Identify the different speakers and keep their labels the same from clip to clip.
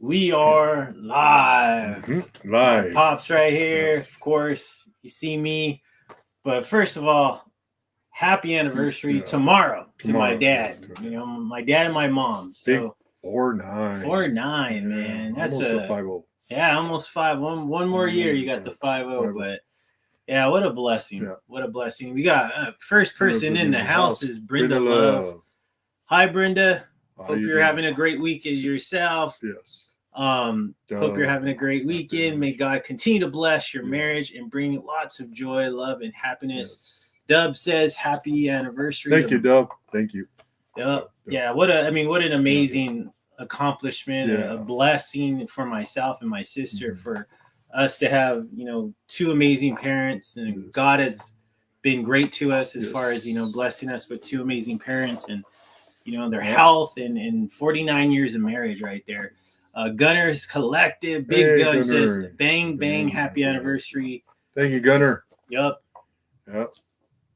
Speaker 1: We are live.
Speaker 2: Live.
Speaker 1: Pops right here.
Speaker 2: Yes.
Speaker 1: Of course, you see me. But first of all, happy anniversary tomorrow to my dad.
Speaker 2: Yeah.
Speaker 1: You know, my dad and my mom. So
Speaker 2: 4-9.
Speaker 1: 4-9, man. That's
Speaker 2: almost a 5-0.
Speaker 1: Yeah, almost 5. One more year, you got the 5-0. But yeah, what a blessing.
Speaker 2: Yeah.
Speaker 1: What a blessing. We got first person in the house is Brenda Love. Hi, Brenda. Hope you're having a great week as yourself.
Speaker 2: Yes.
Speaker 1: Hope you're having a great weekend. May God continue to bless your marriage and bring lots of joy, love, and happiness.
Speaker 2: Yes.
Speaker 1: Dub says happy anniversary.
Speaker 2: Thank you, Dub. Thank you.
Speaker 1: Yep. Yeah. What an amazing accomplishment, a blessing for myself and my sister, for us to have, two amazing parents, and God has been great to us as far as, blessing us with two amazing parents and, their health and 49 years of marriage right there. Gunners Collective, Big Gun says, bang, bang, happy anniversary.
Speaker 2: Thank you, Gunner.
Speaker 1: Yep.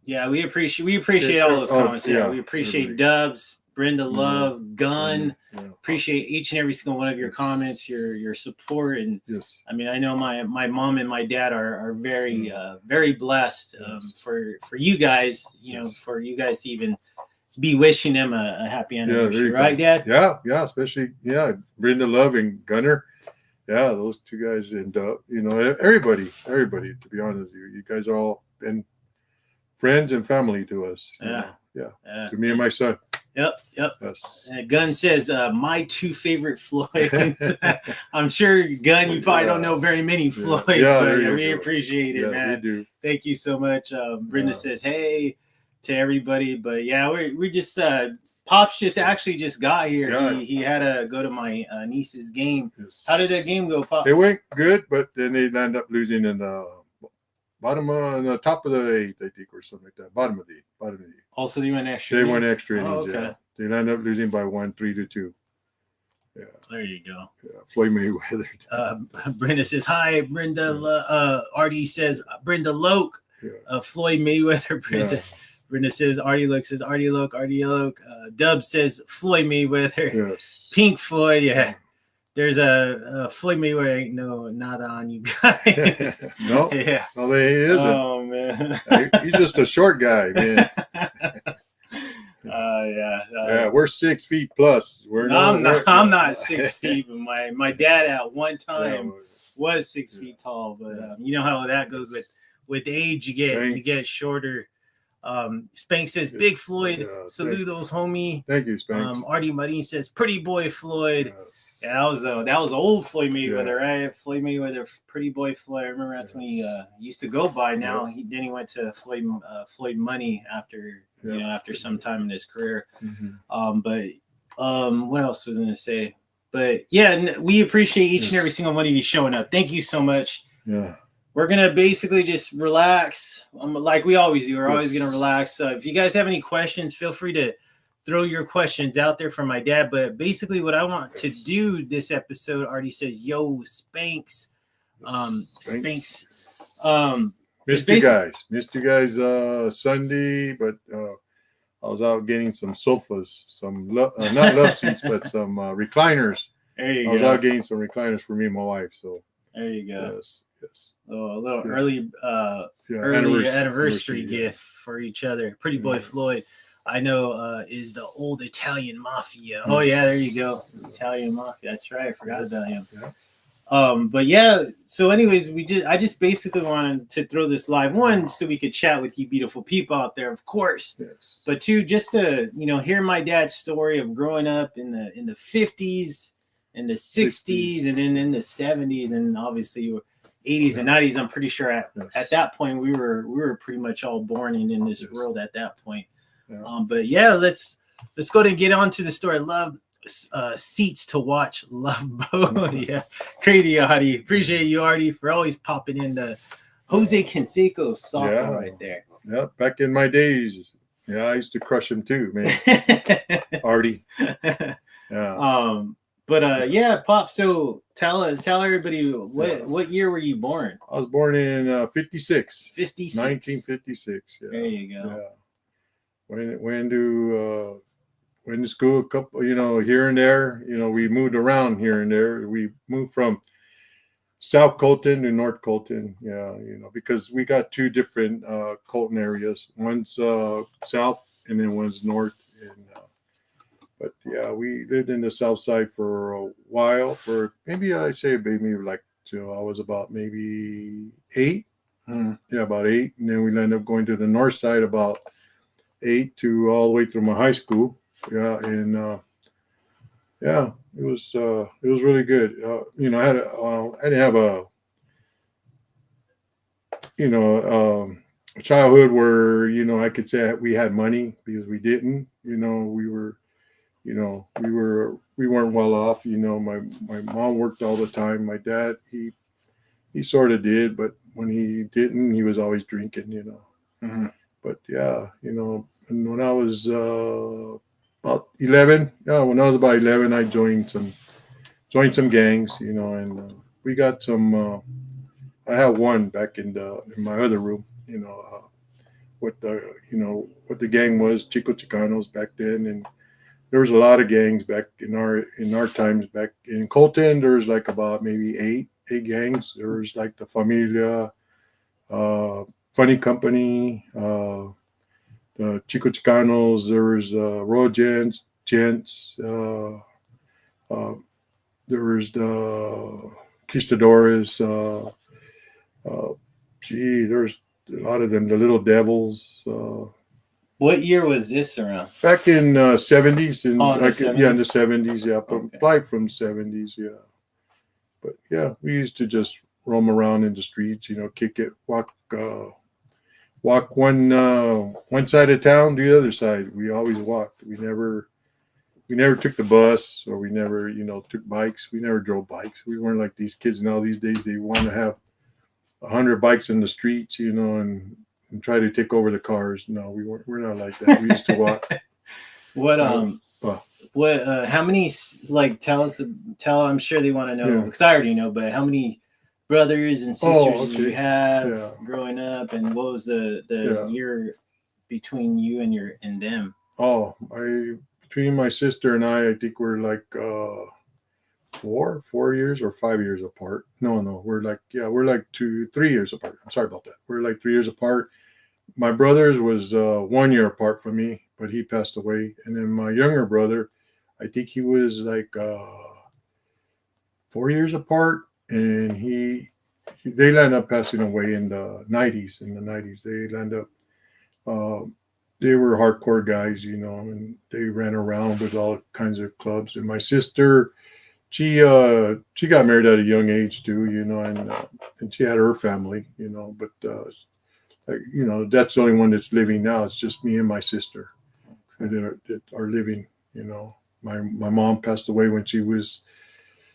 Speaker 1: Yeah, we appreciate all those comments. Yeah, we appreciate Dubs, Brenda Love, Gun. Appreciate each and every single one of your comments, your support. And I mean, I know my mom and my dad are very very blessed for you guys, for you guys to even be wishing them a happy anniversary, right, Dad?
Speaker 2: Yeah, especially Brenda Love and Gunner. Yeah, those two guys, and everybody. To be honest with you guys are all been friends and family to us. To me and my son.
Speaker 1: Yep.
Speaker 2: Yes.
Speaker 1: Gun says, my two favorite Floyd. I'm sure, Gun, you probably don't know very many Floyd, but we appreciate it, man.
Speaker 2: We do.
Speaker 1: Thank you so much. Brenda says, hey to everybody. But yeah, we just Pops just got here. He had to go to my niece's game. How did that game go, Pop?
Speaker 2: It went good, but then they ended up losing in the bottom on the top of the eighth, I think, or something like that. Bottom of the eighth.
Speaker 1: Also, they went extra.
Speaker 2: They went extra innings.
Speaker 1: Okay.
Speaker 2: Yeah. They ended up losing by 3-2. Yeah.
Speaker 1: There you go.
Speaker 2: Yeah. Floyd Mayweather.
Speaker 1: Brenda says hi. Brenda. Artie says Brenda Loke. Floyd Mayweather. Brenda. Yeah. Brenda says Artie Loke says Artie Loke. Dub says Floyd Mayweather.
Speaker 2: Yes.
Speaker 1: Pink Floyd. Yeah. There's a Floyd Mayweather. Ain't nada on you guys.
Speaker 2: No.
Speaker 1: Yeah.
Speaker 2: No, he isn't.
Speaker 1: Oh man.
Speaker 2: He's just a short guy, man.
Speaker 1: Yeah,
Speaker 2: we're 6 feet plus.
Speaker 1: I'm not 6 feet, but my dad at one time was 6 feet tall. But you know how that goes with age. You get shorter. Spank says Big Floyd. Salute those homie.
Speaker 2: Thank you, Spank.
Speaker 1: Artie Marin says Pretty Boy Floyd. Yes. Yeah, that was old Floyd Mayweather, right? Floyd Mayweather, Pretty Boy Floyd. I remember that's when he used to go by. Now then he went to Floyd Money after after some time in his career. But what else was I gonna say? But yeah, we appreciate each and every single one of you showing up. Thank you so much.
Speaker 2: Yeah.
Speaker 1: We're gonna basically just relax, like we always do. We're always gonna relax. If you guys have any questions, feel free to throw your questions out there for my dad. But basically, what I want to do this episode, Artie says, "Yo, Spanks, Spanks."
Speaker 2: Missed you guys Sunday, but I was out getting some sofas, some not love seats, but some recliners.
Speaker 1: There you go.
Speaker 2: I was out getting some recliners for me and my wife. So
Speaker 1: there you go.
Speaker 2: Yes.
Speaker 1: A little early anniversary gift for each other. Pretty Boy Floyd, I know, is the old Italian mafia. Oh yeah, there you go, Italian mafia. That's right. I forgot about him. But yeah. So, anyways, I just basically wanted to throw this live, one, so we could chat with you beautiful people out there, of course.
Speaker 2: Yes.
Speaker 1: But two, just to hear my dad's story of growing up in the 50s, in the 60s, and then in the 70s, and obviously 80s and 90s. I'm pretty sure at that point we were pretty much all born in this world at that point. But yeah, let's go ahead and get on to the story. Love seats to watch. Love boat. Yeah, crazy Artie. Appreciate you, Artie, for always popping in the Jose Canseco softball right there.
Speaker 2: Yeah, back in my days, I used to crush him too, man. Artie. Yeah.
Speaker 1: But Pop. So tell everybody what year were you born?
Speaker 2: I was born in 56.
Speaker 1: 56.
Speaker 2: 1956. Yeah.
Speaker 1: There you go.
Speaker 2: Yeah. When do went to school a couple, here and there. We moved around here and there. We moved from South Colton to North Colton. Yeah, because we got two different Colton areas. One's south and then one's north. And but yeah, we lived in the south side for a while. For maybe like till I was about maybe 8. Yeah, about 8, and then we ended up going to the north side about 8 to all the way through my high school. Yeah, and yeah, it was really good. I didn't have a childhood where I could say we had money, because we didn't. We weren't well off. My mom worked all the time. My dad, he sort of did, but when he didn't, he was always drinking.
Speaker 1: Mm-hmm.
Speaker 2: But yeah, and when I was about 11, when I was about 11, I joined some gangs, and we got some. I had one back in my other room, what the gang was, Chico Chicanos back then, and there was a lot of gangs back in our times. Back in Colton, there was like about maybe eight gangs. There was like the Familia, Funny Company, the Chico Chicanos. There was Royal Gents. There was the Conquistadores. There's a lot of them. The Little Devils.
Speaker 1: What year was this around?
Speaker 2: Back in 70s, and
Speaker 1: in the 70s?
Speaker 2: in the 70s, yeah,
Speaker 1: Okay.
Speaker 2: probably from 70s, yeah. But yeah, we used to just roam around in the streets, kick it, walk one side of town to the other side. We always walked. We never took the bus, or we never took bikes. We never drove bikes. We weren't like these kids now these days. They want to have 100 bikes in the streets, and try to take over the cars. No, we're not like that. We used to walk.
Speaker 1: How many, like, tell, I'm sure they want to know, because I already know, but how many brothers and sisters did you have growing up, and what was the year between you and them?
Speaker 2: Between my sister and I think we're like 4 years or 5 years apart. No, we're like 3 years apart. I'm sorry about that. We're like 3 years apart. My brother's was 1 year apart from me, but he passed away. And then my younger brother, I think he was like 4 years apart, and they landed up passing away in the 90s. They landed up. They were hardcore guys, and they ran around with all kinds of clubs. And my sister, she got married at a young age too, and she had her family, but that's the only one that's living now. It's just me and my sister that are living. My mom passed away when she was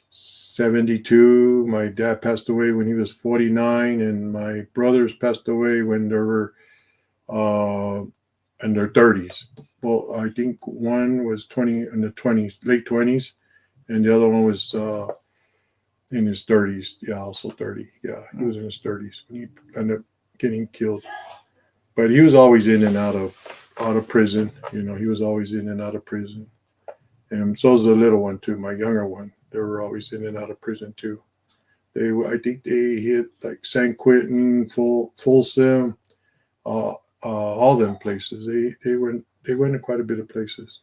Speaker 2: 72. My dad passed away when he was 49, and my brothers passed away when they were in their 30s. Well, I think one was 20 in the 20s, late 20s, and the other one was in his 30s. Yeah, also 30. Yeah, he was in his 30s when he ended up getting killed. But he was always in and out of prison. He was always in and out of prison. And so was the little one too, my younger one. They were always in and out of prison too. I think they hit like San Quentin, Folsom, all them places. They went to quite a bit of places.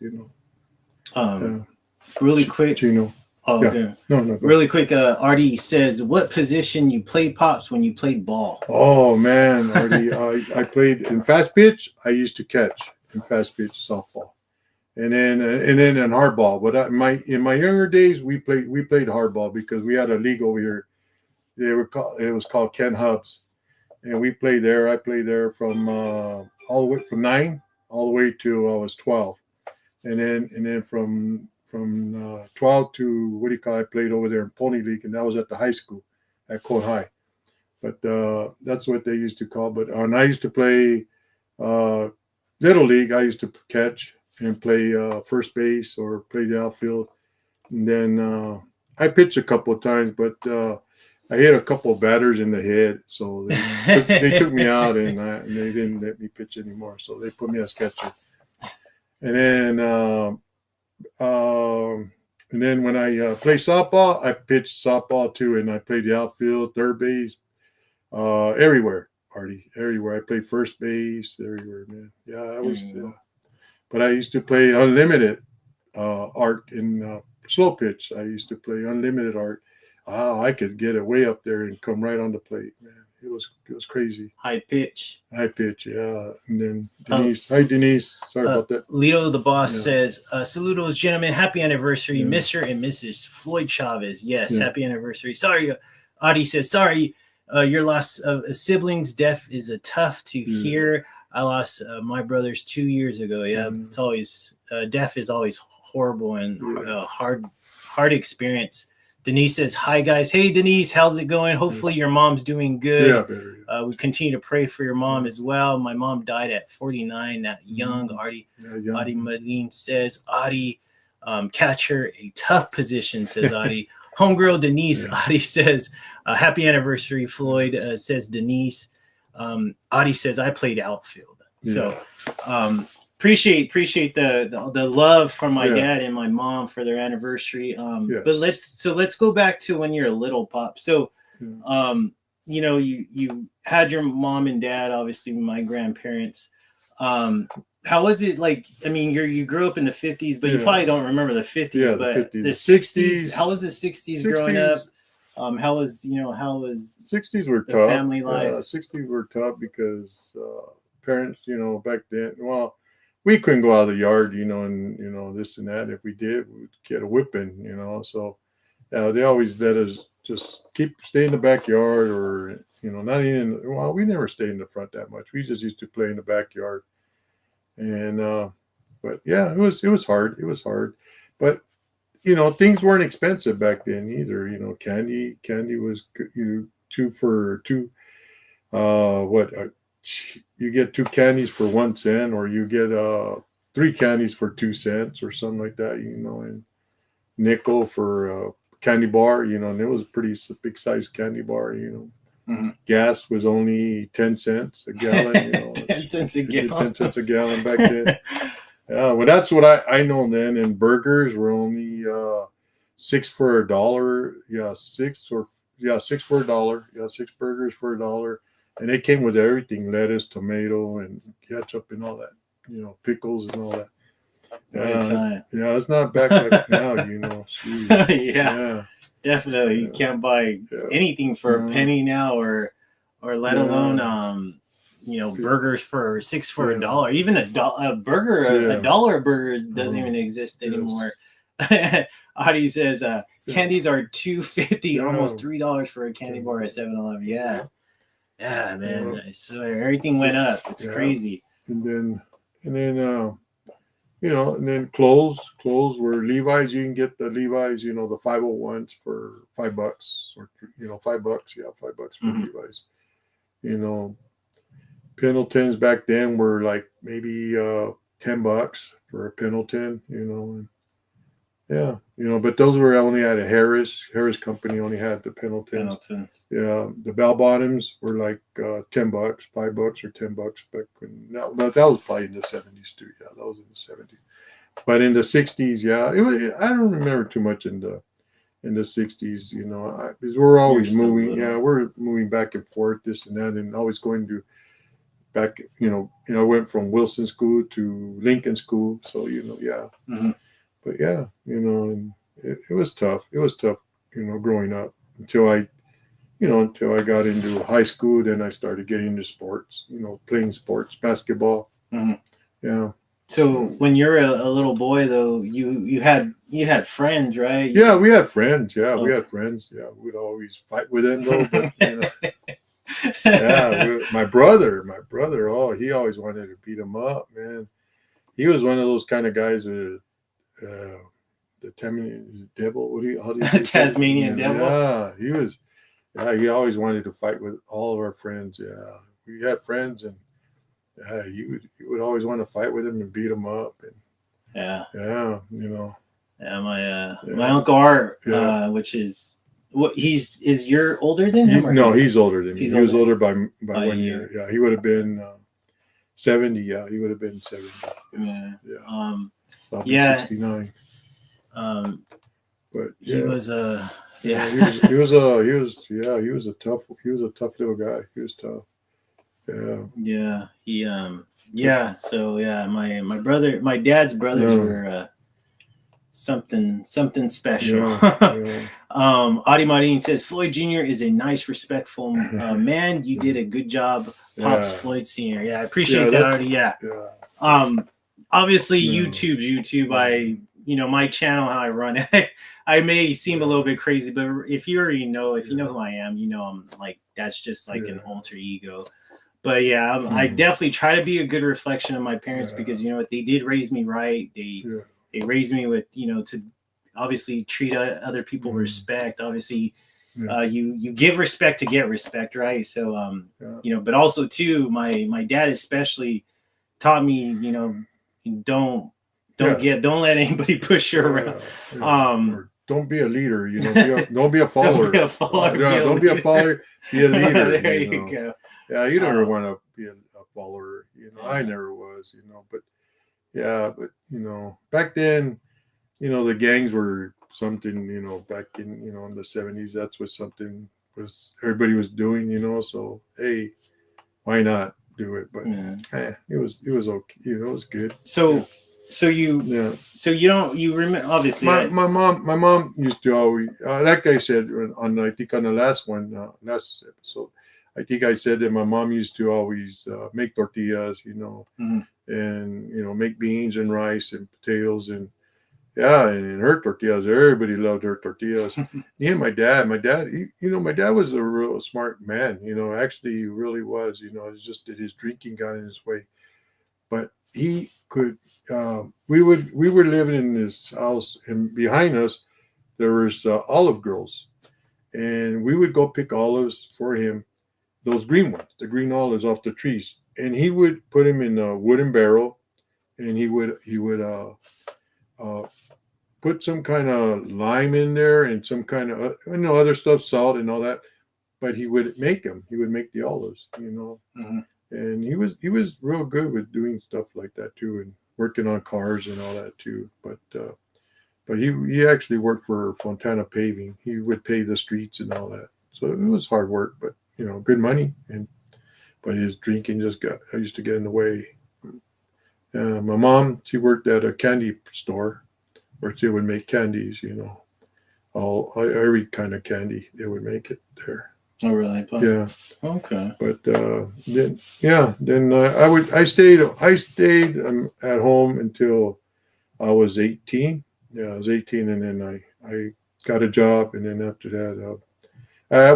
Speaker 1: Really quick.
Speaker 2: Chino.
Speaker 1: Oh,
Speaker 2: yeah.
Speaker 1: okay.
Speaker 2: No.
Speaker 1: Really quick. Artie says, "What position you played, Pops, when you played ball?"
Speaker 2: Oh man, Artie, I played in fast pitch. I used to catch in fast pitch softball, and then in hardball. But in my younger days, we played hardball because we had a league over here. It was called Ken Hubs, and we played there. I played there from all the way from 9 all the way to I was 12, and then from 12 to I played over there in Pony League, and that was at the high school at Colt High. But that's what they used to call. But I used to play Little League. I used to catch and play first base or play the outfield. And then I pitched a couple of times, but I hit a couple of batters in the head. So they took me out, and they didn't let me pitch anymore. So they put me as catcher. And then And then when I play softball, I pitched softball too, and I played the outfield, third base, everywhere, Artie, everywhere. I played first base, everywhere, man. Yeah, I was. But I used to play unlimited art in slow pitch. I used to play unlimited art. I could get it way up there and come right on the plate, man. It was crazy.
Speaker 1: High pitch.
Speaker 2: High pitch, yeah. And then Denise. Hi, Denise. Sorry about that.
Speaker 1: Lito the boss says, saludos, gentlemen. Happy anniversary, Mr. and Mrs. Floyd Chavez. Yes, happy anniversary. Sorry, Adi says, sorry, your loss of siblings. Death is a tough to hear. I lost my brothers 2 years ago. Yeah, it's always, death is always horrible and hard experience. Denise says, hi, guys. Hey, Denise, how's it going? Hopefully your mom's doing good. Yeah, we continue to pray for your mom as well. My mom died at 49, that young. Artie Medellin says, Artie, catch her a tough position, says Artie. Homegirl Denise, Artie says, happy anniversary, Floyd, says Denise. Artie says, I played outfield. So appreciate the love from my dad and my mom for their anniversary. But let's go back to when you're a little pop. So you know, you had your mom and dad, obviously my grandparents. How was it like? I mean, you grew up in the 50s, but you probably don't remember the 50s, but the 60s. How was the 60s growing up? How was
Speaker 2: 60s were tough.
Speaker 1: Family life.
Speaker 2: 60s were tough because parents, back then, well, we couldn't go out of the yard, and this and that. If we did, we'd get a whipping, So they always let us just stay in the backyard, or not even. Well, we never stayed in the front that much. We just used to play in the backyard, and but yeah, it was hard. It was hard, but things weren't expensive back then either. Candy was two for two. You get 2 candies for 1 cent, or you get 3 candies for 2 cents, or something like that. And nickel for a candy bar. And it was a pretty big size candy bar. Gas was only 10 cents a gallon.
Speaker 1: 10 cents a gallon.
Speaker 2: 10 cents a gallon back then. Well, that's what I know then. And burgers were only 6 for $1. Yeah, 6 for $1. Yeah, 6 burgers for $1. And they came with everything: lettuce, tomato, and ketchup, and all that. Pickles and all that. It's not back like now.
Speaker 1: Yeah, definitely. You can't buy anything for a penny now, or let alone burgers for 6 for $1. Even a burger, a dollar burger doesn't even exist anymore. Adi says candies are $2.50, almost $3 for a candy bar at 7-Eleven. Yeah, man. I swear everything went up. It's crazy.
Speaker 2: And then clothes were Levi's. You can get the Levi's, the 501s for $5, or $5. Yeah, $5 for Levi's. Pendletons back then were like maybe $10 for a Pendleton. But those were only at a Harris company only had the Pendletons. Yeah, the bell bottoms were like $10, $5 or $10 back when. That was probably in the 70s too. Yeah, that was in the 70s. But in the 60s, I don't remember too much in the 60s. Because we're always moving. Yeah, we're moving back and forth, this and that, and always going to back. I went from Wilson School to Lincoln School, so But and it was tough. It was tough, growing up until I got into high school. Then I started getting into sports, playing sports, basketball. Yeah.
Speaker 1: So when you're a little boy, though, you had friends, right?
Speaker 2: Yeah, we had friends. Yeah, we had friends. Yeah, we'd always fight with them, though. But my brother. Oh, he always wanted to beat him up, man. He was one of those kind of guys that. The Tasmanian devil.
Speaker 1: Tasmanian devil.
Speaker 2: Yeah, he was. Yeah, he always wanted to fight with all of our friends. Yeah, we had friends, and you would always want to fight with him and beat him up. And
Speaker 1: my Uncle Art, which is what is you're older than him?
Speaker 2: No, he's older than me. He was older by 1 year. Yeah, he would have been 70. Yeah, he would have been 70.
Speaker 1: Yeah.
Speaker 2: 69. But
Speaker 1: He
Speaker 2: yeah,
Speaker 1: was
Speaker 2: yeah,
Speaker 1: yeah.
Speaker 2: he was a tough little guy. He was tough. Yeah,
Speaker 1: Yeah, he
Speaker 2: but
Speaker 1: yeah, so yeah, my dad's brothers
Speaker 2: yeah,
Speaker 1: were something special.
Speaker 2: yeah, yeah,
Speaker 1: Adi Marin says Floyd Jr. is a nice, respectful man. You did a good job, Pops
Speaker 2: yeah,
Speaker 1: Floyd Sr. Yeah, I
Speaker 2: yeah.
Speaker 1: appreciate that,
Speaker 2: That's
Speaker 1: Artie. Yeah.
Speaker 2: yeah,
Speaker 1: Um, obviously
Speaker 2: no,
Speaker 1: YouTube.
Speaker 2: yeah,
Speaker 1: My channel, how I run it. I may seem a
Speaker 2: yeah,
Speaker 1: little bit crazy, but if you already know, if you know
Speaker 2: yeah,
Speaker 1: who I am, I'm like that's just like an
Speaker 2: yeah,
Speaker 1: alter ego. But yeah, I
Speaker 2: mhm,
Speaker 1: definitely try to be a good reflection of my parents
Speaker 2: yeah,
Speaker 1: because you know what, they did raise me right.
Speaker 2: yeah,
Speaker 1: They raised me with to obviously treat other people with
Speaker 2: mhm,
Speaker 1: respect. Obviously,
Speaker 2: yeah,
Speaker 1: you give respect to get respect, right? So
Speaker 2: yeah,
Speaker 1: but also too, my dad especially taught me, don't
Speaker 2: yeah,
Speaker 1: don't let anybody push you around.
Speaker 2: yeah, yeah.
Speaker 1: Um,
Speaker 2: Or don't be a leader. Don't be a
Speaker 1: don't be
Speaker 2: follower.
Speaker 1: a follower, be
Speaker 2: Yeah,
Speaker 1: a
Speaker 2: don't be a
Speaker 1: leader.
Speaker 2: follower. Be a leader.
Speaker 1: There you go.
Speaker 2: Yeah, you never
Speaker 1: Um,
Speaker 2: want to be a follower. I
Speaker 1: yeah.
Speaker 2: never was. But yeah, but back then, the gangs were something. Back in the '70s, that's what something was. Everybody was doing. So hey, why not do it? But
Speaker 1: Yeah.
Speaker 2: it was okay. It was good. Yeah,
Speaker 1: So, so you,
Speaker 2: yeah.
Speaker 1: so you don't you remember obviously
Speaker 2: My mom used to always like I said on I think on the last one last episode, I think I said that my mom used to always make tortillas,
Speaker 1: Mhm.
Speaker 2: and make beans and rice and potatoes, and yeah, and her tortillas, everybody loved her tortillas. Me and my dad, my dad was a real smart man. Actually he really was. It's just that his drinking got in his way, but he could. We were living in this house, and behind us there was olive groves, and we would go pick olives for him, those green ones, the green olives off the trees, and he would put them in a wooden barrel, and he would uh, put some kind of lime in there and some kind of other stuff, salt and all that. But he would make them. He would make the olives.
Speaker 1: Mhm.
Speaker 2: And he was real good with doing stuff like that too, and working on cars and all that too. But he actually worked for Fontana Paving. He would pave the streets and all that. So it was hard work, but good money. And but his drinking just used to get in the way. My mom, she worked at a candy store where she would make candies. All every kind of candy they would make it there.
Speaker 1: Oh, really? But
Speaker 2: Yeah.
Speaker 1: okay.
Speaker 2: But then I stayed at home until I was 18. Yeah, I was 18, and then I got a job, and then after that, I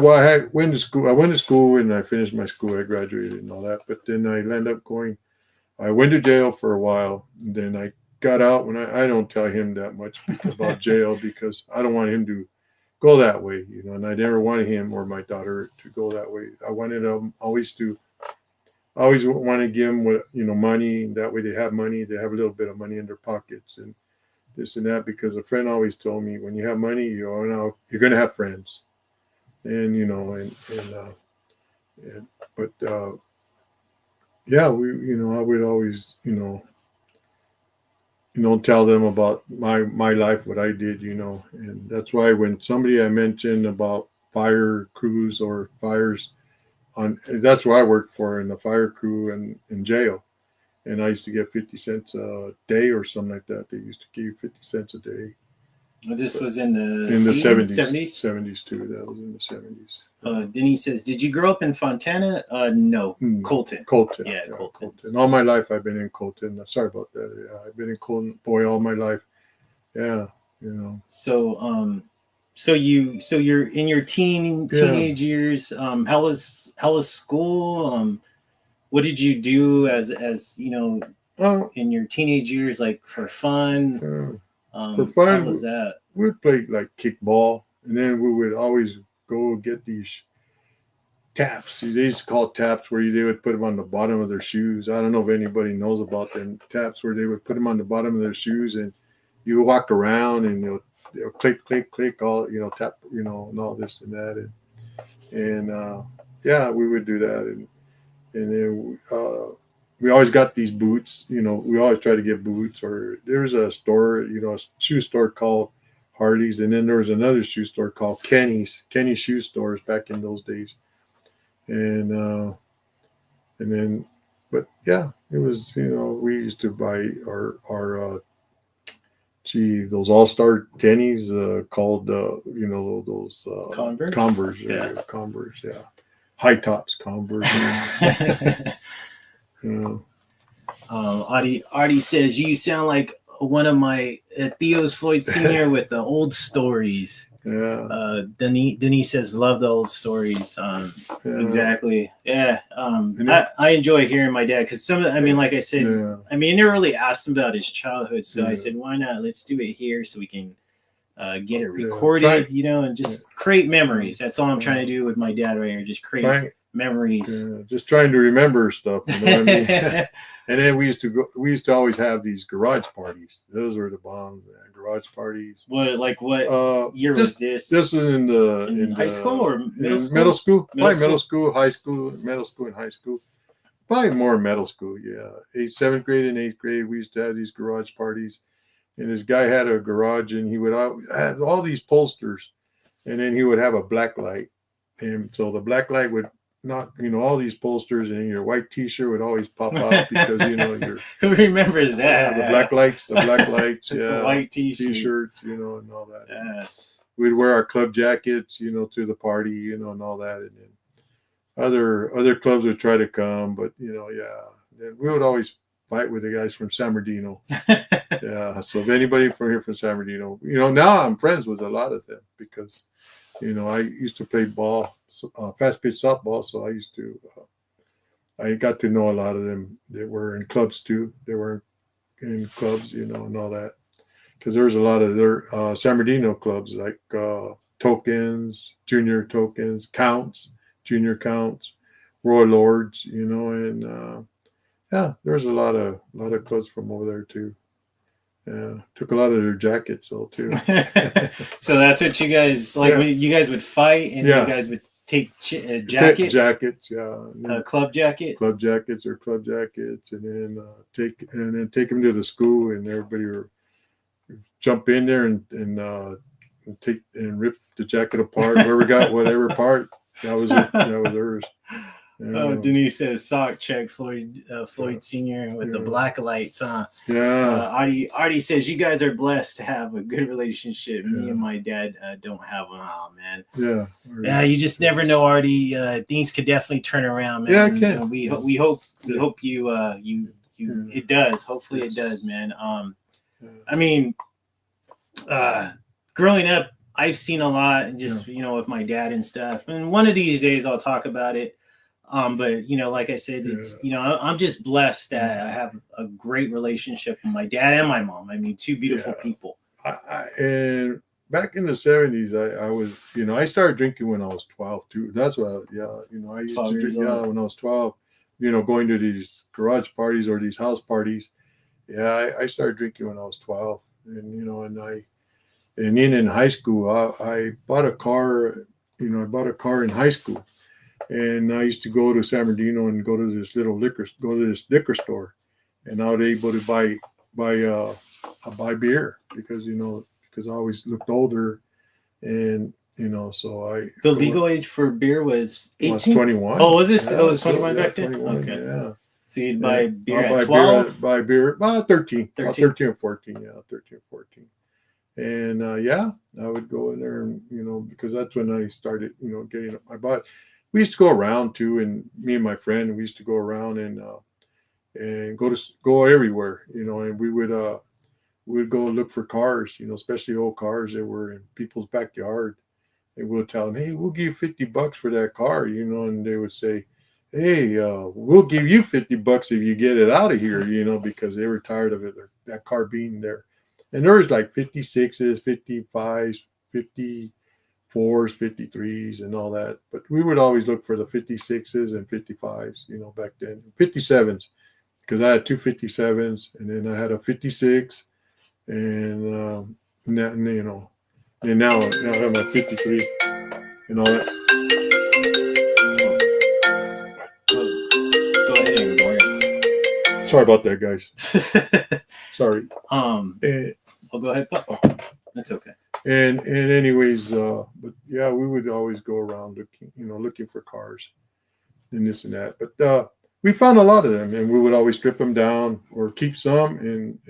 Speaker 2: went to school. I went to school, and I finished my school. I graduated and all that. But then I ended up going. I went to jail for a while, and then I got out. When I don't tell him that much about jail because I don't want him to go that way, and I never wanted him or my daughter to go that way. I wanted them always want to give them money. That way they have money. They have a little bit of money in their pockets and this and that. Because a friend always told me, when you have money, you're going to have friends, and and but yeah, I would always tell them about my life, what I did, and that's why when somebody I mentioned about fire crews or fires that's where I worked for, in the fire crew and in jail, and I used to get 50 cents a day or something like that. They used to give you 50 cents a day.
Speaker 1: This
Speaker 2: But
Speaker 1: was in the
Speaker 2: in the
Speaker 1: 80s,
Speaker 2: 70s,
Speaker 1: 70s.
Speaker 2: 70s too. That was in the 70s.
Speaker 1: Denise says, "Did you grow up in Fontana?" No, Colton.
Speaker 2: Colton.
Speaker 1: Yeah,
Speaker 2: Yeah,
Speaker 1: Colton.
Speaker 2: Colton. All my life I've been in Colton. Sorry about that. Yeah, I've been in Colton, boy, all my life. Yeah,
Speaker 1: So you're in your
Speaker 2: yeah.
Speaker 1: teenage years. How was school? What did you do as
Speaker 2: Oh,
Speaker 1: in your teenage years, like for fun?
Speaker 2: for
Speaker 1: How
Speaker 2: fun,
Speaker 1: was that?
Speaker 2: we'd play like kickball, and then we would always go get these taps. They used to call taps, where they would put them on the bottom of their shoes. I don't know if anybody knows about them taps, where they would put them on the bottom of their shoes, and you walk around and they'll click, click, click, all tap, and all this and that, and yeah, we would do that, and then we always got these boots. You know, we always try to get boots. Or there was a store, you know, a shoe store called Harley's, and then there was another shoe store called Kenny's shoe stores back in those days. And then, but yeah, it was, you know, we used to buy our those all-star tennies called you know, those Converse, Converse, yeah, high tops Converse. You know.
Speaker 1: Artie says you sound like one of my Theo's Floyd Sr. with the old stories.
Speaker 2: Yeah.
Speaker 1: Denise says love the old stories.
Speaker 2: Yeah.
Speaker 1: Exactly. Yeah. I enjoy hearing my dad because I mean, like I said, I mean, I never really asked him about his childhood, so I said, why not? Let's do it here so we can get it recorded, you know, and just create memories. That's all I'm trying to do with my dad right here. Just create memories.
Speaker 2: Yeah, just trying to remember stuff. You know what I mean? And then we used to always have these garage parties. Those were the bomb, garage parties.
Speaker 1: What year was this?
Speaker 2: This was in
Speaker 1: high school or middle school?
Speaker 2: Middle school. Probably middle school, high school, middle school, and high school. Probably more middle school, yeah. 7th grade and 8th grade, we used to have these garage parties. And this guy had a garage, and he would have all these posters, and then he would have a black light. And so the black light would not, you know, all these posters, and your white T-shirt would always pop out because, you know,
Speaker 1: who remembers that?
Speaker 2: The black lights, yeah,
Speaker 1: the white
Speaker 2: T-shirts, you know, and all that.
Speaker 1: Yes,
Speaker 2: we'd wear our club jackets, you know, to the party, you know, and all that, and then other clubs would try to come, but you know, and we would always fight with the guys from San Bernardino. Yeah, so if anybody from here from San Bernardino, you know, now I'm friends with a lot of them because, you know, I used to play ball, fast pitch softball, so I got to know a lot of them. They were in clubs too. They were in clubs, you know, and all that. Because there was a lot of their San Bernardino clubs like Tokens, Junior Tokens, Counts, Junior Counts, Roy Lords, you know, and yeah, there was a lot of clubs from over there too. Yeah, took a lot of their jackets though too.
Speaker 1: So that's what you guys like. Yeah. You guys would fight, and you guys would take jackets.
Speaker 2: Jackets, yeah.
Speaker 1: Club jackets.
Speaker 2: Club jackets, and then take them to the school, and everybody would jump in there and take and rip the jacket apart. Whoever got whatever part, that was it. That was hers.
Speaker 1: Denise says sock check Floyd Sr. with the black lights, huh?
Speaker 2: Yeah.
Speaker 1: Artie says you guys are blessed to have a good relationship. Me and my dad don't have one. Oh man.
Speaker 2: Yeah.
Speaker 1: Yeah, you just never know, Artie. Things could definitely turn around, man.
Speaker 2: Yeah, it can.
Speaker 1: We hope you it does. Hopefully it does, man. I mean, growing up, I've seen a lot, and just you know, with my dad and stuff. And one of these days, I'll talk about it. But you know, like I said, it's you know, I'm just blessed that I have a great relationship with my dad and my mom. I mean, two beautiful people.
Speaker 2: And back in the 70s, I was, you know, I started drinking when I was 12 too. That's what, you know, I used to drink when I was 12. You know, going to these garage parties or these house parties. Yeah, I started drinking when I was 12, and you know, and then in high school, I bought a car. You know, I bought a car in high school. And I used to go to San Bernardino and go to this liquor store, and I was able to buy beer because I always looked older, and you know, so
Speaker 1: the legal age for beer was 18?
Speaker 2: Was 21.
Speaker 1: Oh, was this? Yeah, it was 21 back then.
Speaker 2: 21,
Speaker 1: okay.
Speaker 2: Yeah.
Speaker 1: So you'd buy beer at 12?
Speaker 2: Buy beer about 13. 13 or 14. Yeah, 13 or 14. And I would go in there, and you know, because that's when I started, you know, getting up. We used to go around too, and me and my friend, we used to go around and go everywhere, you know, and we would go look for cars, you know, especially old cars that were in people's backyard, and we'll tell them, hey, we'll give you $50 for that car, you know, and they would say, hey, we'll give you $50 if you get it out of here, you know, because they were tired of it, that car being there. And there was like 56s, 55s, 54s, 53s, and all that. But we would always look for the 56s and 55s, you know, back then. 57s, because I had two 57s, and then I had a 56, and you know, and now I have my 53 and all that.
Speaker 1: Go ahead and ignore it.
Speaker 2: Sorry about that, guys. Sorry.
Speaker 1: Oh, go ahead, Pop. That's okay.
Speaker 2: And anyways, but yeah, we would always go around looking for cars and this and that. But we found a lot of them, and we would always strip them down or keep some and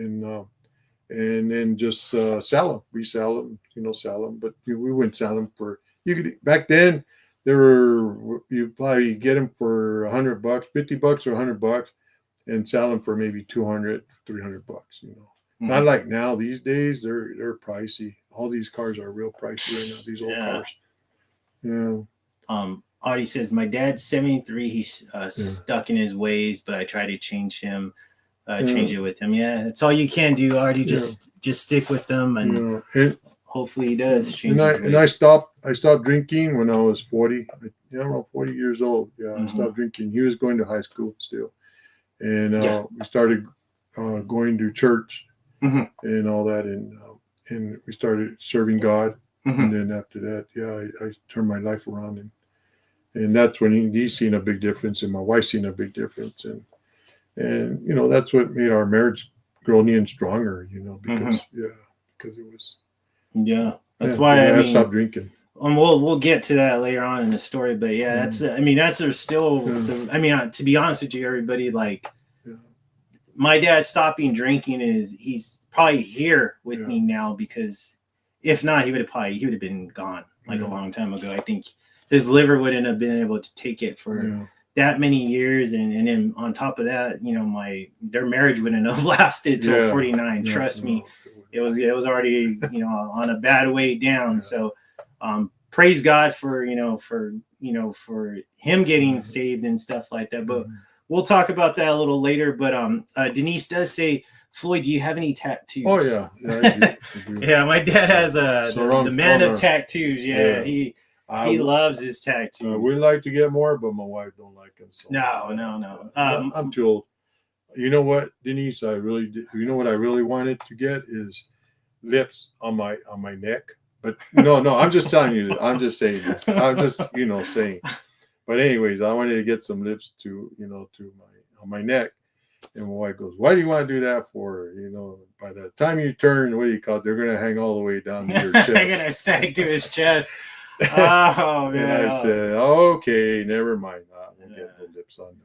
Speaker 2: then just sell them, resell them, sell them. But we wouldn't sell them for back then. You probably get them for $100, $50 or $100, and sell them for maybe $200, $300.
Speaker 1: Mm-hmm.
Speaker 2: Not like now. These days, they're pricey. All these cars are real pricey right now. These old cars. Yeah.
Speaker 1: Audie says, my dad's 73. He's stuck in his ways, but I try to change him. Change it with him. Yeah, that's all you can do, Artie. Just stick with them, and hopefully he does change.
Speaker 2: And I stopped drinking when I was 40. Around 40 years old. Yeah, I stopped drinking. He was going to high school still, and we started going to church and all that, and we started serving God. And then after that, I turned my life around, and that's when he's seen a big difference, and my wife's seen a big difference, and that's what made our marriage grow even stronger, because it was
Speaker 1: that's why
Speaker 2: I stopped drinking.
Speaker 1: We'll get to that later on in the story, but that's still to be honest with you, everybody, like my dad stopping drinking he's probably here with me now, because if not, he would have been gone a long time ago. I think his liver wouldn't have been able to take it for that many years, and then on top of that, their marriage wouldn't have lasted till 49. Trust me, it was already on a bad way down. So praise God for for him getting saved and stuff like that. But we'll talk about that a little later. But Denise does say, Floyd, do you have any tattoos?
Speaker 2: Oh yeah, I do.
Speaker 1: Yeah, my dad has the man of tattoos. He loves his tattoos.
Speaker 2: We'd like to get more, but my wife don't like them. So.
Speaker 1: No.
Speaker 2: I'm too old. You know what, Denise? I really did. You know what I really wanted to get is lips on my neck. But no, I'm just telling you this. I'm just saying this. I'm just saying. But anyways, I wanted to get some lips on my neck. And my wife goes, "Why do you want to do that for?" By the time you turn, what do you call it? They're going to hang all the way down to your chest.
Speaker 1: They're going to sag to his chest. Oh man!
Speaker 2: And I said, "Okay, never mind. We'll get the lips on the
Speaker 1: neck."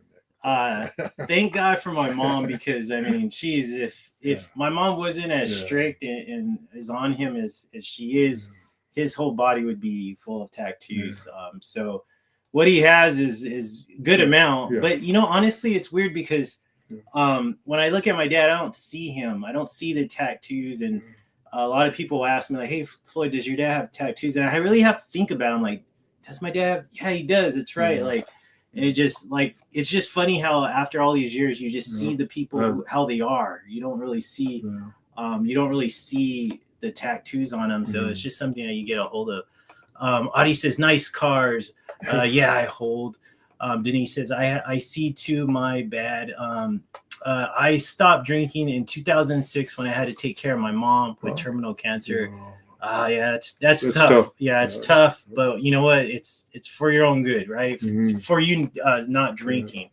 Speaker 1: Thank God for my mom, because if my mom wasn't as strict and as on him as she is, his whole body would be full of tattoos. So what he has is good amount. But honestly, it's weird because when I look at my dad, I don't see him. I don't see the tattoos, and a lot of people ask me like, "Hey, Floyd, does your dad have tattoos?" And I really have to think about it. I'm like, does my dad have? Yeah, he does. That's right. And it's just funny how after all these years, you just see the people how they are. You don't really see the tattoos on them. So it's just something that you get a hold of. Audie says, "Nice cars." I hold. Denise says, I see too, my bad. I stopped drinking in 2006 when I had to take care of my mom with terminal cancer. That's tough. Yeah, it's tough. But you know what? It's for your own good, right? For you not drinking.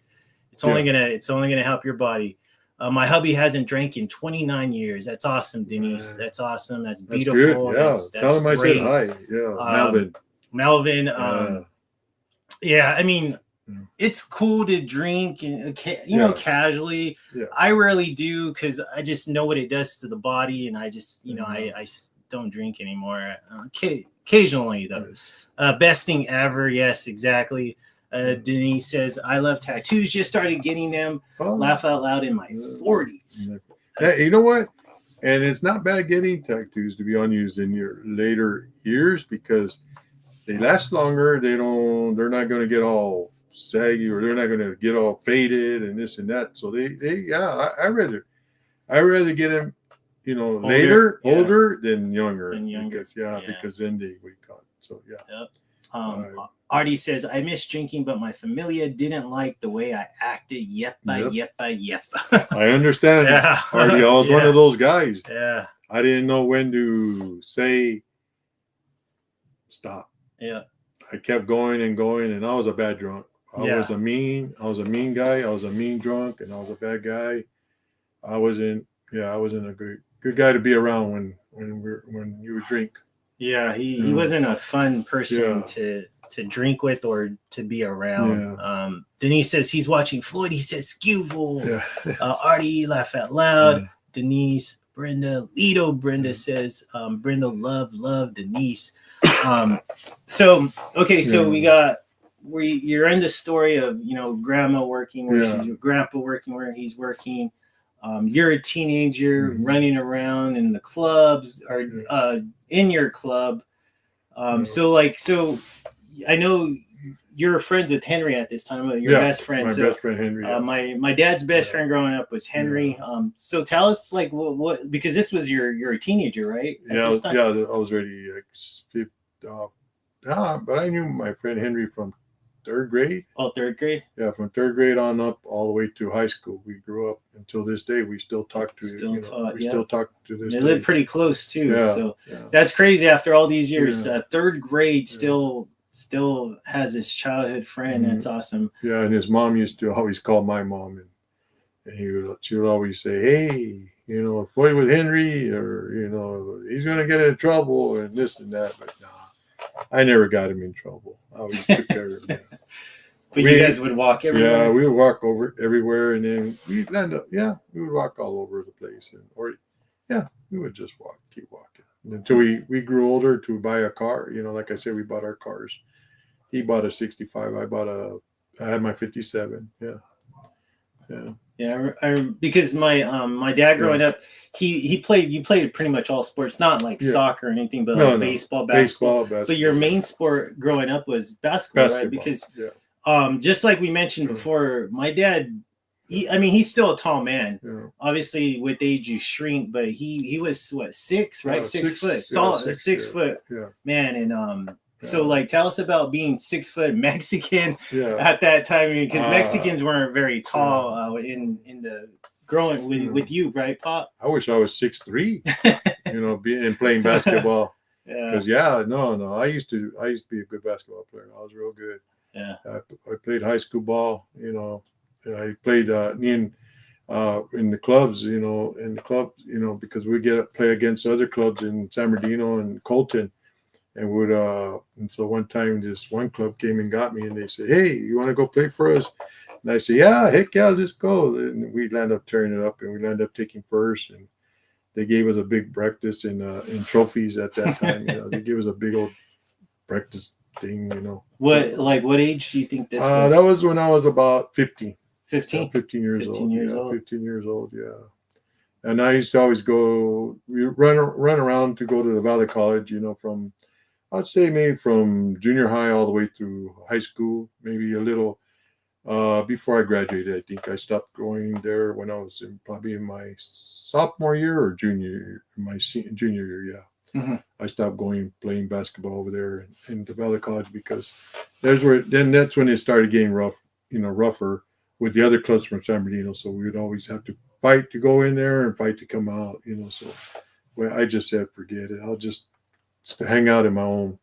Speaker 1: It's only gonna help your body. My hubby hasn't drank in 29 years. That's awesome, Denise. That's awesome. That's beautiful.
Speaker 2: That's good. Yeah. Tell him great. I said hi. Yeah,
Speaker 1: Melvin. I mean, it's cool to drink and casually. I rarely do, because I just know what it does to the body, and I just I don't drink anymore. Occasionally though. Yes. Best thing ever. Yes, exactly. Denise says, "I love tattoos. Just started getting them. Laugh out loud in my 40s."
Speaker 2: Hey, you know what? And it's not bad getting tattoos to be unused in your later years, because they last longer. They're not going to get all saggy, or they're not going to get all faded and this and that. So I rather get them, older than younger. Because then they wake up. So
Speaker 1: Artie says, "I miss drinking, but my familia didn't like the way I acted. Yep.
Speaker 2: I understand. Artie, I was one of those guys.
Speaker 1: Yeah.
Speaker 2: I didn't know when to say stop.
Speaker 1: Yeah.
Speaker 2: I kept going and going, and I was a bad drunk. I was a mean guy. I was a mean drunk, and I was a bad guy. I wasn't a good guy to be around when you would drink.
Speaker 1: Yeah, he wasn't a fun person to drink with or to be around.
Speaker 2: Yeah.
Speaker 1: Denise says he's watching Floyd. He says Skewville.
Speaker 2: Yeah.
Speaker 1: Artie, laugh out loud.
Speaker 2: Yeah.
Speaker 1: Denise, Brenda, Lido. Brenda says Brenda love Denise. So we got you're in the story of grandma working where she's grandpa working where he's working. You're a teenager running around in the clubs or in your club. So I know you're friends with Henry at this time. Your best friend.
Speaker 2: My best friend Henry.
Speaker 1: My dad's best friend growing up was Henry. So tell us what because this was you're a teenager, right?
Speaker 2: I was already but I knew my friend Henry from third grade.
Speaker 1: Oh, third grade?
Speaker 2: Yeah, from third grade on up all the way to high school. We grew up until this day. We still talk to still talk to this day.
Speaker 1: They live pretty close too. So that's crazy after all these years. Third grade still has his childhood friend. That's awesome.
Speaker 2: Yeah, and his mom used to always call my mom and she would always say, hey, Floyd with Henry, or he's gonna get in trouble and this and that, but nah. I never got him in trouble. I always took care of him.
Speaker 1: But you guys would walk everywhere?
Speaker 2: Yeah, we would walk over everywhere, and then we'd end up, we would walk all over the place. We would just keep walking. Until we grew older to buy a car. Like I said, we bought our cars. He bought a 65. I had my 57. Yeah,
Speaker 1: because my dad growing up, you played pretty much all sports, not like soccer or anything, but baseball, basketball. But your main sport growing up was basketball, right? Because just like we mentioned before, my dad, he's still a tall man. Yeah. Obviously, with age you shrink, but he was what 6, right? 6 foot, solid 6 foot man, and So tell us about being 6 foot Mexican at that time, because Mexicans weren't very tall in the growing with you, right, Pop?
Speaker 2: I wish I was 6'3", being playing basketball. Because I used to be a good basketball player. I was real good.
Speaker 1: Yeah,
Speaker 2: I played high school ball. I played in the clubs. Because we play against other clubs in San Bernardino and Colton. And so one time this one club came and got me and they said, hey, you want to go play for us? And I said, yeah, heck yeah, let's go. And we landed up turning it up and we landed up taking first. And they gave us a big breakfast in trophies at that time. They gave us a big old breakfast thing,
Speaker 1: What age do you think this was?
Speaker 2: That was when I was about 15.
Speaker 1: 15?
Speaker 2: 15 years old. 15 years old, yeah. And I used to always run around to go to the Valley College, I'd say maybe from junior high all the way through high school, maybe a little before I graduated. I think I stopped going there when I was probably in my sophomore year or junior year, yeah. Mm-hmm. I stopped playing basketball over there in the Valley College because that's when it started getting rougher with the other clubs from San Bernardino. So we would always have to fight to go in there and fight to come out, So I just said, forget it. I'll just hang out in my own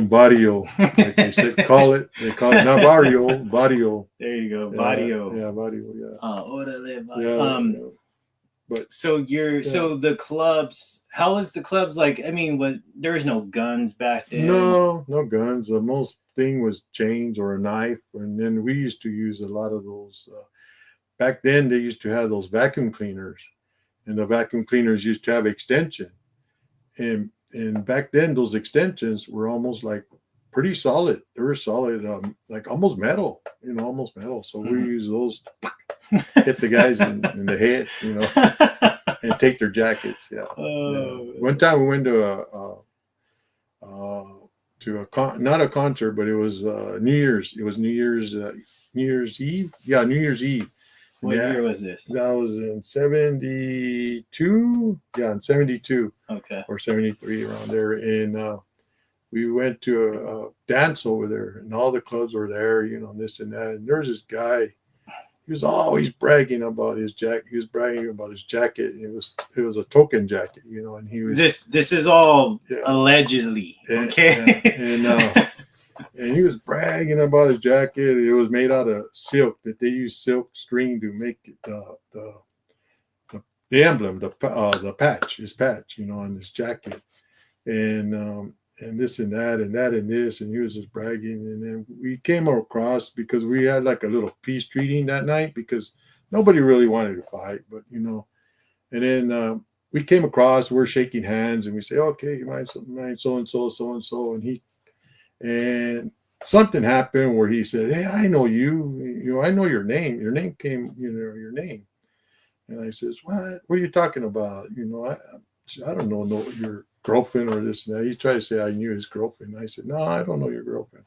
Speaker 2: barrio, like they said, they call it not barrio.
Speaker 1: There you go, barrio.
Speaker 2: Yeah, barrio. Yeah.
Speaker 1: Orale, barrio. But so the clubs. How was the clubs like? There was no guns back then.
Speaker 2: No guns. The most thing was chains or a knife, and then we used to use a lot of those. Back then, they used to have those vacuum cleaners, and the vacuum cleaners used to have extension, and back then those extensions were almost like pretty solid. They were solid, like almost metal, almost metal. So we use those to hit the guys in the head, and take their jackets. Yeah. One time we went to not a concert, but it was New Year's. It was New Year's Eve. Yeah, New Year's Eve.
Speaker 1: What year was this?
Speaker 2: That was in 72. Yeah, in 72.
Speaker 1: Okay.
Speaker 2: Or 73, around there. And we went to a dance over there, and all the clubs were there, this and that. And there was this guy. He was always bragging about his jacket. He was bragging about his jacket. It was a token jacket, and he was.
Speaker 1: This is all allegedly. Okay.
Speaker 2: And he was bragging about his jacket. It was made out of silk, that they use silk string to make it the emblem, the patch, his patch, on his jacket, and this and that and that and this, and he was just bragging. And then we came across, because we had like a little peace treating that night, because nobody really wanted to fight, but and then we came across, we're shaking hands, and we say, okay, mine so and so, and something happened where he said, hey, I know you, I know your name. Your name came, your name. And I says, what are you talking about? I don't know your girlfriend or this and that. He tried to say I knew his girlfriend. I said, no, I don't know your girlfriend.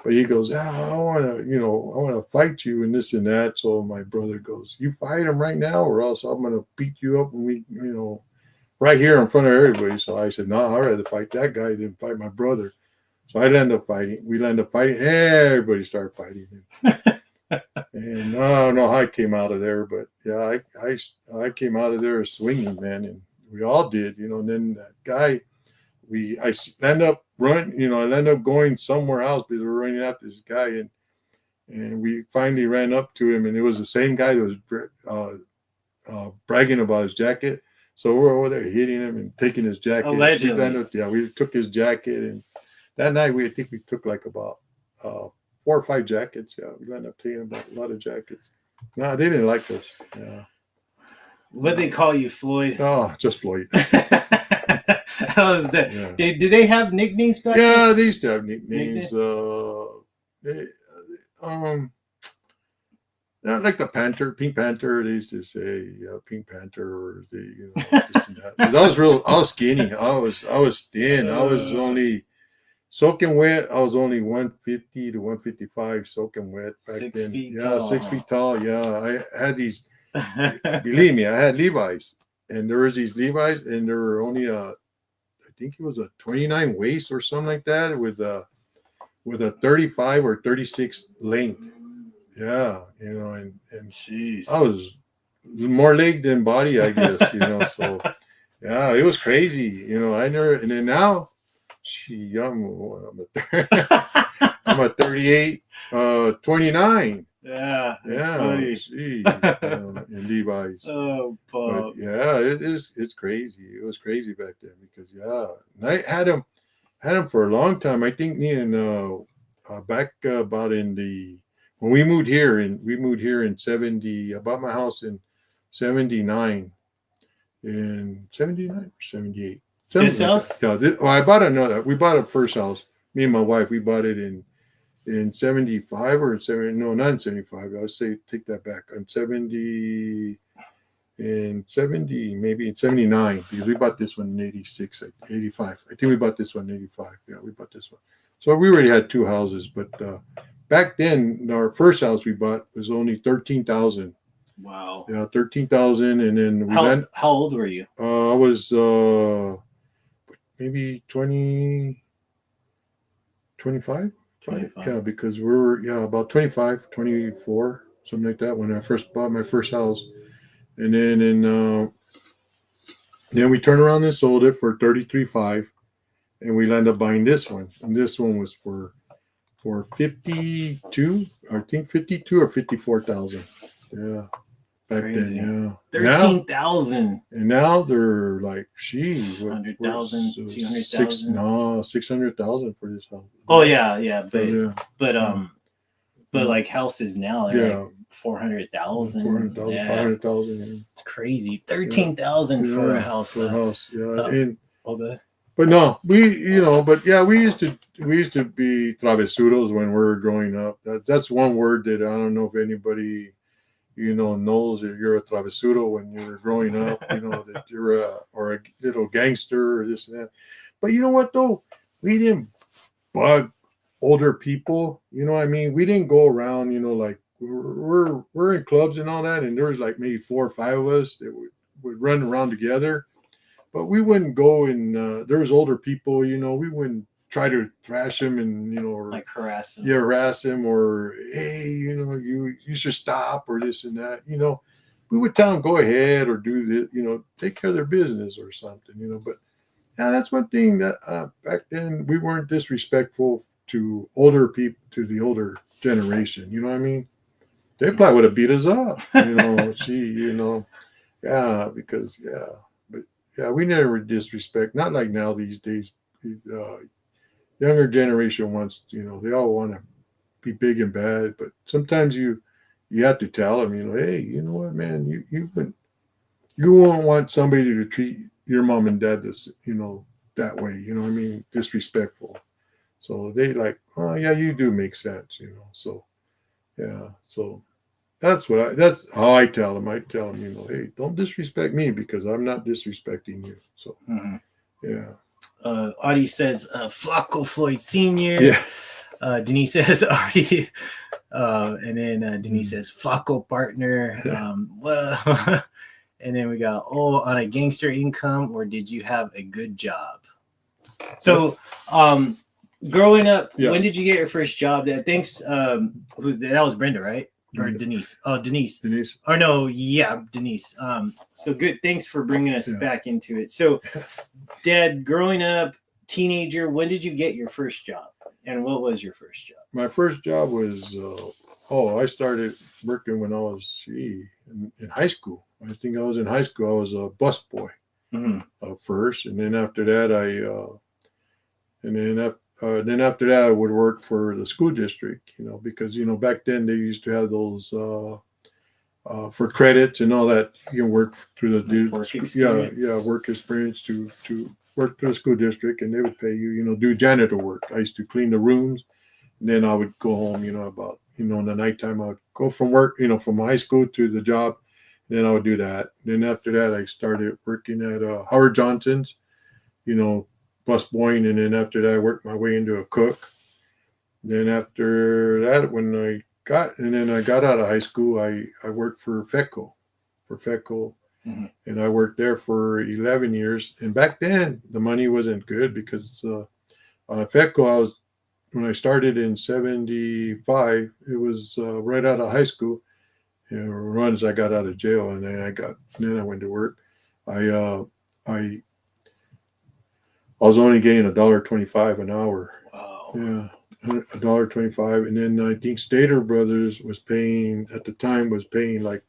Speaker 2: But he goes, I want to fight you and this and that. So my brother goes, you fight him right now, or else I'm going to beat you up, and we, right here in front of everybody. So I said, no, I'd rather fight that guy than fight my brother. So I ended up fighting. We ended up fighting. Everybody started fighting him. And I don't know how I came out of there, but yeah, I came out of there swinging, man, and we all did, And then that guy, I end up running, I ended up going somewhere else because we were running after this guy, and we finally ran up to him, and it was the same guy that was bragging about his jacket. So we're over there hitting him and taking his jacket.
Speaker 1: Allegedly.
Speaker 2: We took his jacket, and that night I think we took like about 4 or 5 jackets. Yeah, we ended up taking about a lot of jackets. No, they didn't like us. Yeah.
Speaker 1: What they call you, Floyd?
Speaker 2: Oh, just Floyd.
Speaker 1: How was that? Yeah. Did they have nicknames back then?
Speaker 2: Yeah, they used to have nicknames. Like the Panther, Pink Panther. They used to say Pink Panther, or this and that. 'Cause I was skinny. I was thin. I was only soaking wet. I was only 150 to 155 soaking wet back
Speaker 1: 6
Speaker 2: then.
Speaker 1: feet
Speaker 2: Yeah,
Speaker 1: tall.
Speaker 2: 6 feet tall. Yeah, I had these. Believe me, I had Levi's, and there was these Levi's, and there were only I think it was a 29 waist or something like that, with a 35 or 36 length. Yeah, and
Speaker 1: jeez,
Speaker 2: I was more leg than body, I guess. So yeah, it was crazy. I never, and then now, I'm a 38, 29.
Speaker 1: Yeah, that's
Speaker 2: yeah,
Speaker 1: funny.
Speaker 2: In Levi's.
Speaker 1: Oh, Bob.
Speaker 2: But yeah, it's crazy. It was crazy back then, because and I had him for a long time. I think me and back about when we moved here, in 70. I bought my house in 79, in 79 or 78.
Speaker 1: This house?
Speaker 2: Yeah. I bought another. We bought a first house. Me and my wife. We bought it in 75 or 70. No, not in 75. I'll say take that back. On 70. In 70, maybe in 79, because we bought this one in 86, 85. I think we bought this one in 85. Yeah, we bought this one. So we already had 2 houses, but back then, our first house we bought was only 13,000.
Speaker 1: Wow.
Speaker 2: Yeah, 13,000, and then
Speaker 1: how old were you?
Speaker 2: I was maybe 20, 25.
Speaker 1: 25.
Speaker 2: Yeah, because we were about 25, 24, something like that, when I first bought my first house. And then then we turned around and sold it for 33.5, and we ended up buying this one. And this one was for 52, I think 52 or 54,000. Yeah, back
Speaker 1: Crazy.
Speaker 2: then. Yeah,
Speaker 1: 13,000.
Speaker 2: And now they're like,
Speaker 1: 100,000, 200,000.
Speaker 2: No, 600,000 for this house.
Speaker 1: Oh yeah, but like houses now, they're like 400,000.
Speaker 2: 400,000, 500,000.
Speaker 1: It's crazy. 13,000 for a house.
Speaker 2: For a house, yeah.
Speaker 1: Okay.
Speaker 2: But no, we used to be travesuros when we were growing up. That's one word that I don't know if anybody knows that you're a travesuro when you're growing up. That you're a little gangster or this and that. But you know what though, we didn't bug older people. You know what I mean? We didn't go around. Like we're in clubs and all that, and there was like maybe 4 or 5 of us that would run around together. But we wouldn't go and there was older people, we wouldn't try to thrash them and, or
Speaker 1: like harass them.
Speaker 2: Yeah, harass them, or, hey, you should stop, or this and that. We would tell them go ahead or do this, take care of their business or something, But Yeah, that's one thing that back then we weren't disrespectful to older people, to the older generation. You know what I mean? They probably would have beat us up. Yeah, because but yeah, we never disrespect. Not like now these days. Younger generation wants, they all want to be big and bad, but sometimes you have to tell them, hey, you know what, man, you won't want somebody to treat your mom and dad this, that way. You know what I mean? Disrespectful. So they like, oh yeah, you do make sense. So yeah, so that's how I tell them. I tell them, hey, don't disrespect me because I'm not disrespecting you. So
Speaker 1: Mhm.
Speaker 2: yeah,
Speaker 1: Audie says Flacco Floyd Sr.
Speaker 2: yeah,
Speaker 1: Denise says Audie. And then Denise says Flacco partner. Well, and then we got, on a gangster income, or did you have a good job? So, growing up,
Speaker 2: Yeah.
Speaker 1: when did you get your first job? That thanks. That was Brenda, right? Or
Speaker 2: Brenda.
Speaker 1: Denise? Oh, Denise.
Speaker 2: Denise.
Speaker 1: Or no, yeah, Denise. So good. Thanks for bringing us back into it. So, Dad, growing up, teenager, when did you get your first job, and what was your first job?
Speaker 2: My first job was I started working when I was in high school. I think I was in high school. I was a bus boy first, and then after that then after that I would work for the school district. Because back then they used to have those for credits and all that. You can work through the
Speaker 1: Work experience.
Speaker 2: work experience to work through the school district, and they would pay you. Do janitor work. I used to clean the rooms. And then I would go home, about, in the nighttime, I would go from work, from high school to the job. Then I would do that. Then after that, I started working at Howard Johnson's, bus boying. And then after that, I worked my way into a cook. Then after that, then I got out of high school, I worked for FECO. And I worked there for 11 years. And back then, the money wasn't good because FECO, when I started in 75, it was right out of high school. Runs I got out of jail, and then I went to work. I was only getting $1.25 an hour.
Speaker 1: Wow.
Speaker 2: Yeah, $1.25, and then I think Stater Brothers was paying like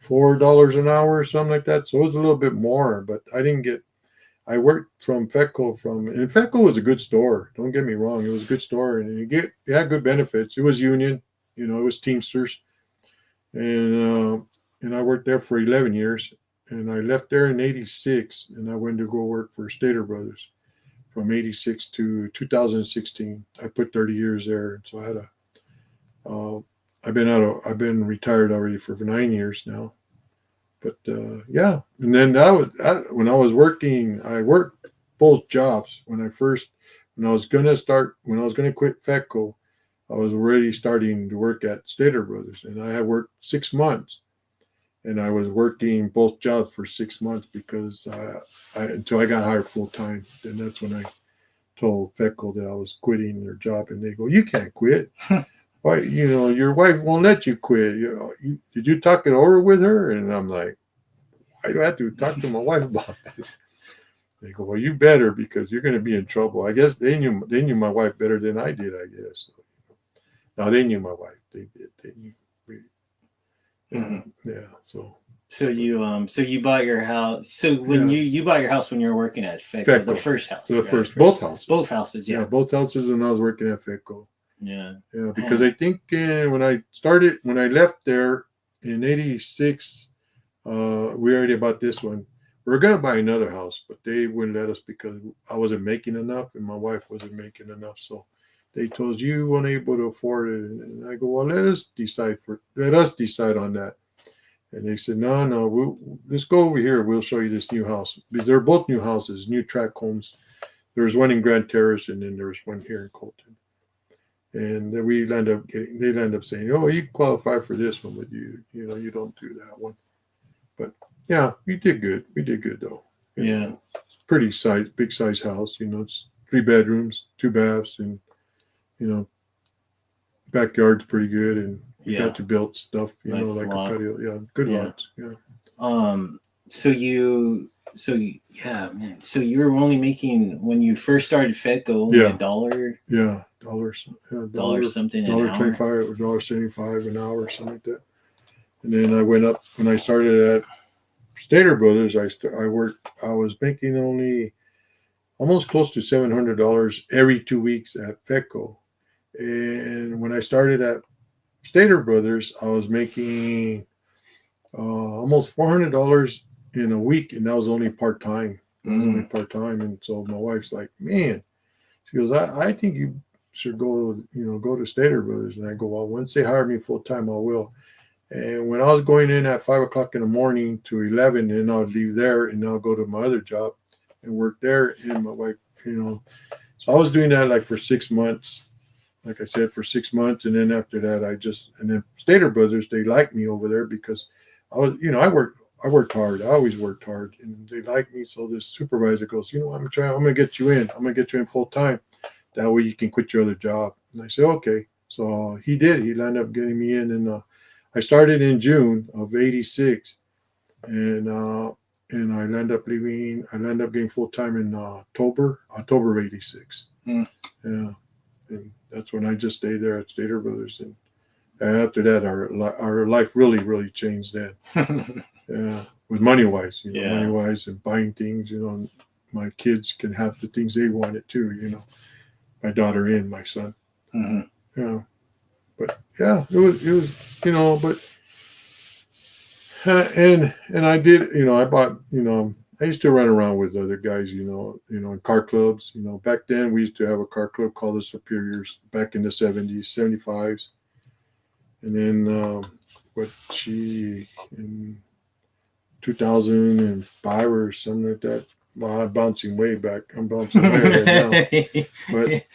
Speaker 2: $4 an hour or something like that. So it was a little bit more, but I didn't get. I worked from FECO and FECO was a good store. Don't get me wrong. It was a good store, and it had good benefits. It was union, it was Teamsters. And I worked there for 11 years, and I left there in 86, and I went to go work for Stater Brothers from 86 to 2016. I put 30 years there. So I've been retired already for 9 years now. But yeah, and then when I was working, I worked both jobs. When I was going to quit FECO, I was already starting to work at Stater Brothers, and I had worked 6 months, and I was working both jobs for 6 months because until I got hired full time. Then that's when I told FECO that I was quitting their job, and they go, "You can't quit. Why? Your wife won't let you quit. Did you talk it over with her?" And I'm like, "I have to talk to my wife about this." They go, "Well, you better, because you're going to be in trouble." I guess they knew my wife better than I did. I guess. No, they knew my wife. They did. They knew. Yeah.
Speaker 1: So you bought your house. So when you bought your house when you were working at FECO, the first house,
Speaker 2: both houses,
Speaker 1: yeah,
Speaker 2: both houses, when I was working at FECO.
Speaker 1: Yeah,
Speaker 2: because I think when I left there in 86, we already bought this one. We were gonna buy another house, but they wouldn't let us because I wasn't making enough and my wife wasn't making enough. So they told us, "You weren't able to afford it," and I go, "Well, let us decide on that." And they said, "No, let's go over here. We'll show you this new house, because they're both new houses, new tract homes. There's one in Grand Terrace, and then there's one here in Colton." And then they end up saying, "Oh, you qualify for this one, but you don't do that one." But yeah, we did good. We did good though. Big size house. It's 3 bedrooms, 2 baths, and backyard's pretty good, and you got to build stuff. Like lot. A patio. Yeah, good lots. Yeah.
Speaker 1: So you So yeah, man. So you were only making when you first started Fedco only
Speaker 2: Yeah.
Speaker 1: $1,
Speaker 2: dollars,
Speaker 1: dollar something an
Speaker 2: dollar
Speaker 1: hour.
Speaker 2: 25 or $1.75 an hour, something like that. And then I went up when I started at Stater Brothers. I worked. I was making only almost close to $700 every 2 weeks at Fedco. And when I started at Stater Brothers, I was making almost $400 in a week, and that was only part time. That was only part time, and so my wife's like, "Man," she goes, "I think you should go to Stater Brothers." And I go, "Well, once they hire me full time, I will." And when I was going in at 5 o'clock in the morning to 11, and I'll leave there and I'll go to my other job and work there. And my wife, so I was doing that like for 6 months. Like I said, for 6 months, and then after that, and then Stater Brothers, they liked me over there because I was, I worked hard. I always worked hard, and they liked me. So this supervisor goes, I'm going to get you in. I'm going to get you in full time. That way you can quit your other job. And I said, okay. So he did. He ended up getting me in, and I started in June of '86, and I ended up leaving. I ended up getting full time in October of '86.
Speaker 1: Mm.
Speaker 2: Yeah. And that's when I just stayed there at Stater Brothers, and after that, our life really changed. Then, yeah, with money wise, money wise, and buying things. My kids can have the things they wanted too. My daughter and my son.
Speaker 1: Mm-hmm.
Speaker 2: Yeah, but yeah, it was but and I did I bought I used to run around with other guys, in car clubs. Back then we used to have a car club called the Superiors back in the 70s, 75s. And then in 2005 or something like that. Well, I'm bouncing way back. I'm bouncing way right now. But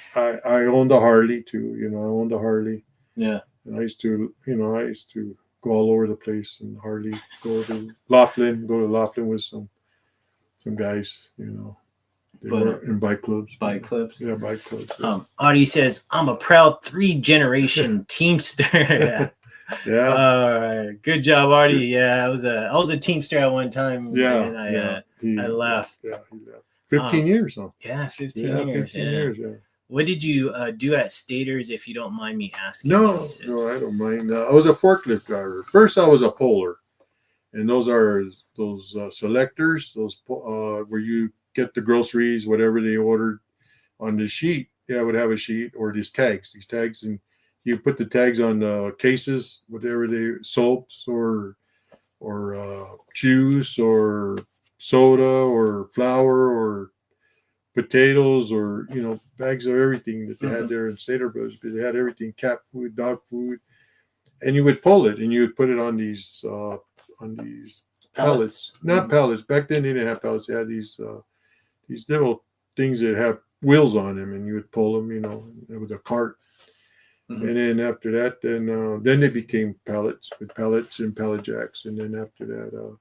Speaker 2: I owned a Harley too. I owned a Harley.
Speaker 1: Yeah.
Speaker 2: And I used to go all over the place in Harley. Go to Laughlin with some guys. They were in bike clubs.
Speaker 1: Bike clubs.
Speaker 2: Yeah, bike clubs. Yeah.
Speaker 1: Audie says, "I'm a proud 3-generation Teamster."
Speaker 2: Yeah.
Speaker 1: All right. Good job, Artie. Yeah, I was a Teamster at one time.
Speaker 2: Yeah.
Speaker 1: And I left.
Speaker 2: Yeah, he left. 15 years, huh?
Speaker 1: Yeah, 15
Speaker 2: years. 15 years, yeah.
Speaker 1: What did you do at Staters, if you don't mind me asking?
Speaker 2: No, I don't mind. I was a forklift driver. First, I was a puller. And those are those selectors, those where you get the groceries, whatever they ordered on the sheet. Yeah, I would have a sheet or these tags, and you put the tags on the cases, whatever soaps or juice or soda or flour or potatoes or bags of everything that they had there in Stater Brothers. But they had everything: cat food, dog food, and you would pull it and you would put it on these pallets. Not pallets. Back then they didn't have pallets. They had these little things that have wheels on them, and you would pull them, with a cart. Mm-hmm. And then after that, then they became pallets with pallets and pallet jacks. And then after that,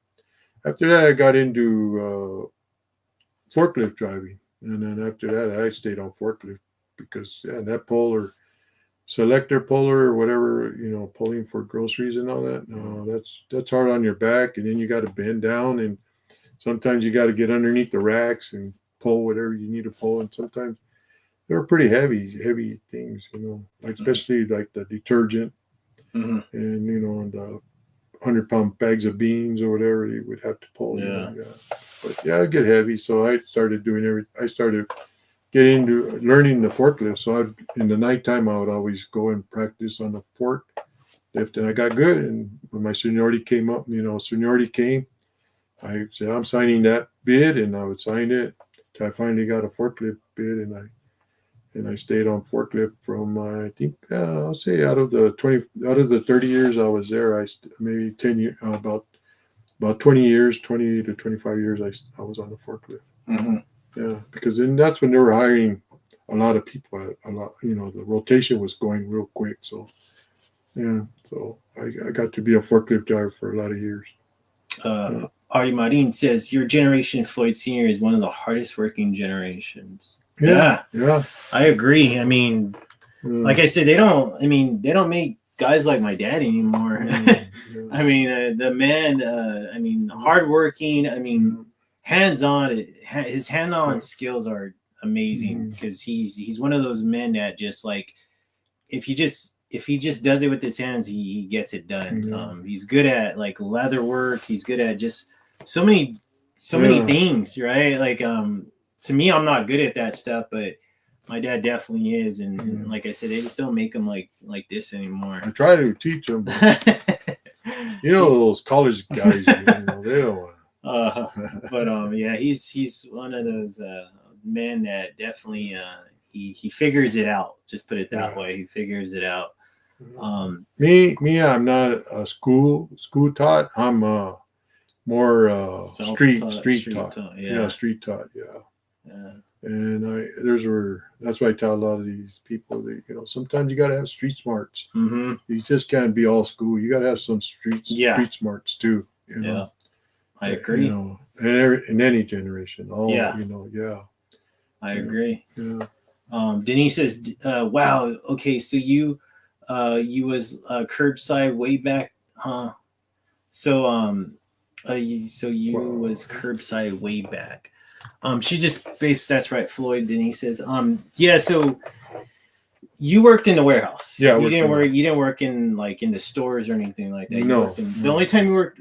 Speaker 2: I got into forklift driving. And then after that, I stayed on forklift because that puller, selector puller or whatever, pulling for groceries and all that. No, that's hard on your back, and then you got to bend down, and sometimes you got to get underneath the racks and pull whatever you need to pull. And sometimes they were pretty heavy things, like especially like the detergent, and the 100-pound bags of beans or whatever you would have to pull.
Speaker 1: Yeah.
Speaker 2: But it'd get heavy, so I started doing I started getting into learning the forklift. So in the nighttime, I would always go and practice on the forklift, and I got good. And when my seniority came up, I said, I'm signing that bid, and I would sign it till I finally got a forklift bid, and I stayed on forklift from I think I'll say out of the 30 years I was there, maybe 10 years, about 20 years, 20 to 25 years, I was on the forklift.
Speaker 1: Mm-hmm.
Speaker 2: Yeah, because then that's when they were hiring a lot of people. The rotation was going real quick. So, yeah, so I got to be a forklift driver for a lot of years.
Speaker 1: Artie Marin says, your generation, Floyd Sr., is one of the hardest working generations.
Speaker 2: Yeah.
Speaker 1: I agree. I mean, like I said, they don't make guys like my dad anymore. I mean, the man, hardworking. I mean, hands-on. His hand-on skills are amazing
Speaker 2: Mhm.
Speaker 1: because he's one of those men that just like if he just does it with his hands, he gets it done.
Speaker 2: Yeah.
Speaker 1: He's good at like leather work. He's good at just so many
Speaker 2: Yeah.
Speaker 1: things, right? Like to me, I'm not good at that stuff, but my dad definitely is. And like I said, they just don't make them like this anymore.
Speaker 2: I try to teach them, but you know those college guys, you know, they don't want.
Speaker 1: But yeah, he's one of those men that definitely he figures it out. Just put it that
Speaker 2: Yeah.
Speaker 1: way. He figures it out.
Speaker 2: Me, I'm not a school taught. I'm more street taught.
Speaker 1: Yeah.
Speaker 2: Street taught. Yeah.
Speaker 1: Yeah.
Speaker 2: And that's why I tell a lot of these people that, you know, sometimes you got to have street smarts.
Speaker 1: Mm-hmm.
Speaker 2: You just can't be all school. You got to have some street smarts too. You know?
Speaker 1: Yeah. I agree.
Speaker 2: You know, in any generation.
Speaker 1: Yeah.
Speaker 2: You know, yeah.
Speaker 1: I agree.
Speaker 2: Yeah.
Speaker 1: Denise says, "Wow, okay, so you was curbside way back, huh? So you was curbside way back. She just based that's right, Floyd." Denise says, yeah, so you worked in the warehouse.
Speaker 2: Yeah,
Speaker 1: you didn't work in like in the stores or anything like that.
Speaker 2: No.
Speaker 1: The only time you worked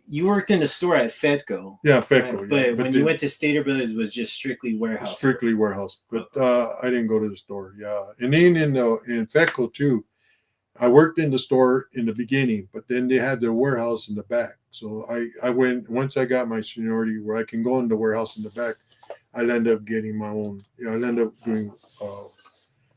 Speaker 1: you worked in the store at Fedco.
Speaker 2: Yeah, Fedco.
Speaker 1: Right?
Speaker 2: Yeah.
Speaker 1: But when you went to Stater Brothers, was just strictly warehouse.
Speaker 2: Strictly warehouse. But I didn't go to the store. Yeah, and then in Fedco too, I worked in the store in the beginning, but then they had their warehouse in the back. So I went once I got my seniority where I can go in the warehouse in the back. I'll end up getting my own. Yeah, I'll end up doing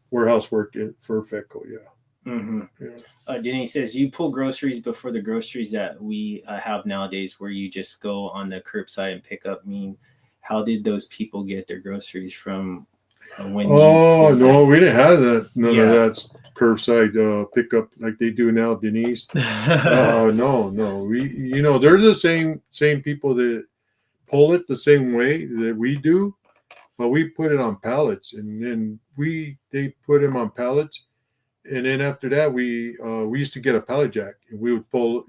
Speaker 2: warehouse work for Fedco. Yeah.
Speaker 1: Mm-hmm.
Speaker 2: Yeah.
Speaker 1: Denise says you pull groceries before the groceries that we have nowadays, where you just go on the curbside and pick up. I mean, how did those people get their groceries from?
Speaker 2: No, we didn't have that. None of that curbside pickup like they do now, Denise. No. We, they're the same people that pull it the same way that we do, but we put it on pallets, and then they put them on pallets, and then after that we used to get a pallet jack, and we would pull.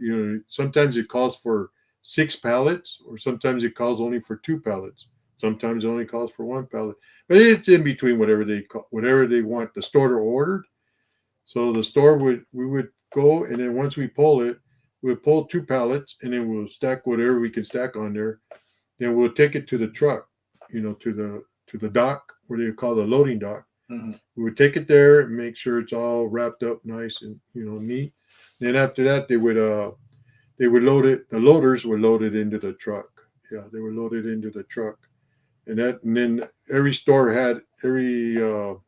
Speaker 2: Sometimes it calls for 6 pallets, or sometimes it calls only for 2 pallets. Sometimes it only calls for 1 pallet, but it's in between whatever they want the store to order. So the store we would go, and then once we pull it, we'll pull 2 pallets, and then we'll stack whatever we can stack on there. Then we'll take it to the truck, to the dock, where they call the loading dock.
Speaker 1: Mm-hmm.
Speaker 2: We would take it there and make sure it's all wrapped up nice and neat. Then after that, they would load it. The loaders would load it into the truck. Yeah, they would load it into the truck, and then every store had every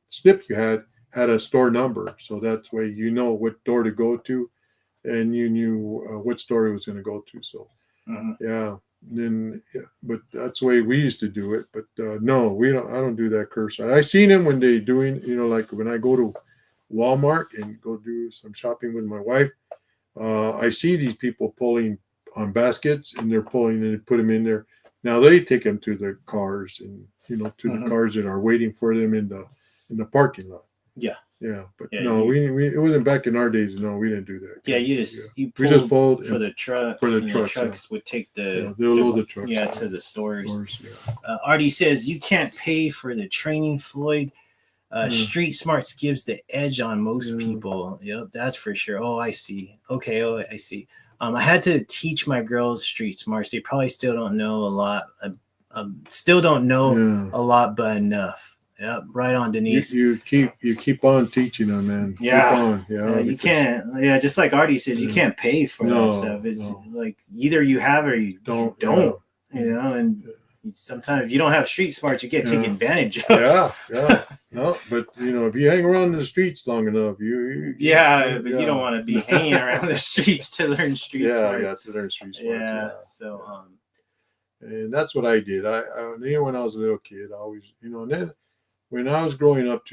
Speaker 2: snip you had a store number, so that's way what door to go to, and you knew what store it was going to go to. So yeah. But that's the way we used to do it. But no, we don't. I don't do that curbside. I seen them when they doing, like when I go to Walmart and go do some shopping with my wife. I see these people pulling on baskets, and they're pulling and they put them in there. Now they take them to the cars, and to the cars that are waiting for them in the parking lot. Yeah, but no, we it wasn't back in our days. No, we didn't do that.
Speaker 1: Yeah, you
Speaker 2: we just pulled
Speaker 1: for the trucks. The trucks would take they'll
Speaker 2: load the trucks.
Speaker 1: Yeah, to the stores. Artie says you can't pay for the training, Floyd. Street smarts gives the edge on most people. Yep, that's for sure. Oh, I see. Okay, I see. I had to teach my girls street smarts. They probably still don't know a lot. Still don't know a lot, but enough. Yep, right on, Denise.
Speaker 2: You keep on teaching them, man.
Speaker 1: Yeah,
Speaker 2: keep on. Yeah,
Speaker 1: you can't. Yeah, just like Artie says, you can't pay for that stuff. It's like either you have or you don't. And sometimes if you don't have street smarts, you get taken advantage of.
Speaker 2: Yeah. No, but if you hang around in the streets long enough, you
Speaker 1: don't want to be hanging around the streets to learn street smarts.
Speaker 2: Yeah, to learn street smarts.
Speaker 1: Yeah. So
Speaker 2: and that's what I did. I when I was a little kid, I always and then when I was growing up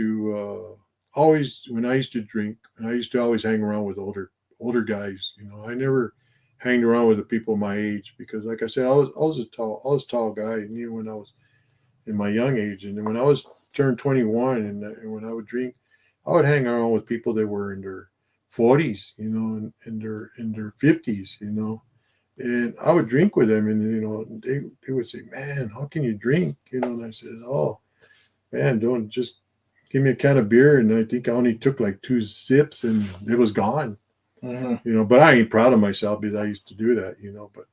Speaker 2: always when I used to drink, I used to always hang around with older guys. I never hanged around with the people my age, because like I said, I was a tall guy, and even when I was in my young age, and then when I was turned 21, and when I would drink, I would hang around with people that were in their 40s, in their 50s, And I would drink with them, and they would say, "Man, how can you drink?" And I said, "Oh, man, don't just give me a can of beer." And I think I only took like 2 sips, and it was gone. But I ain't proud of myself because I used to do that. But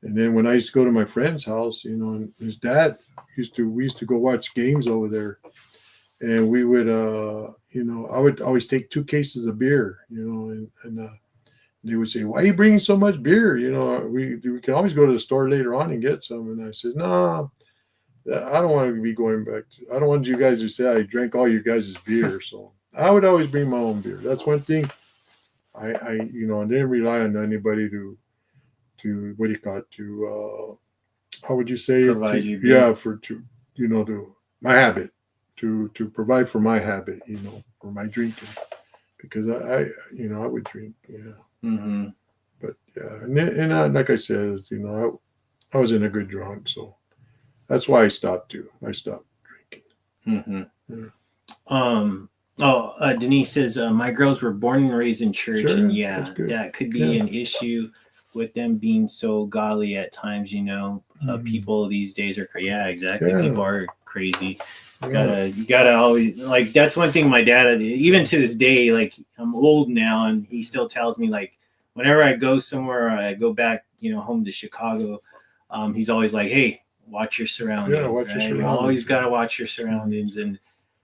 Speaker 2: and then when I used to go to my friend's house, and his dad we used to go watch games over there, and we would, I would always take 2 cases of beer, and they would say, "Why are you bringing so much beer? We can always go to the store later on and get some." And I said, "No, I don't want to be going back. I don't want you guys to say I drank all your guys' beer." So I would always bring my own beer. That's one thing I didn't rely on anybody to what do you call it, to how would you say it?
Speaker 1: Provide you
Speaker 2: Yeah,
Speaker 1: beer.
Speaker 2: to my habit, to provide for my habit, for my drinking, because I would drink,
Speaker 1: Mm-hmm.
Speaker 2: but yeah, and like I said, I was in a good drunk, so that's why I stopped too. I stopped drinking.
Speaker 1: Mm-hmm.
Speaker 2: Yeah.
Speaker 1: Denise says my girls were born and raised in church, and
Speaker 2: Sure, that's
Speaker 1: yeah,
Speaker 2: good.
Speaker 1: that could be
Speaker 2: Yeah.
Speaker 1: an issue with them being so godly at times. People these days are yeah, exactly.
Speaker 2: Yeah.
Speaker 1: People are crazy.
Speaker 2: Yeah.
Speaker 1: You gotta always like that's one thing my dad even to this day, like I'm old now and he still tells me like whenever I go somewhere or I go back, home to Chicago, he's always like, hey, watch your surroundings.
Speaker 2: Yeah, watch your
Speaker 1: Right? You
Speaker 2: surroundings.
Speaker 1: always gotta watch your surroundings. And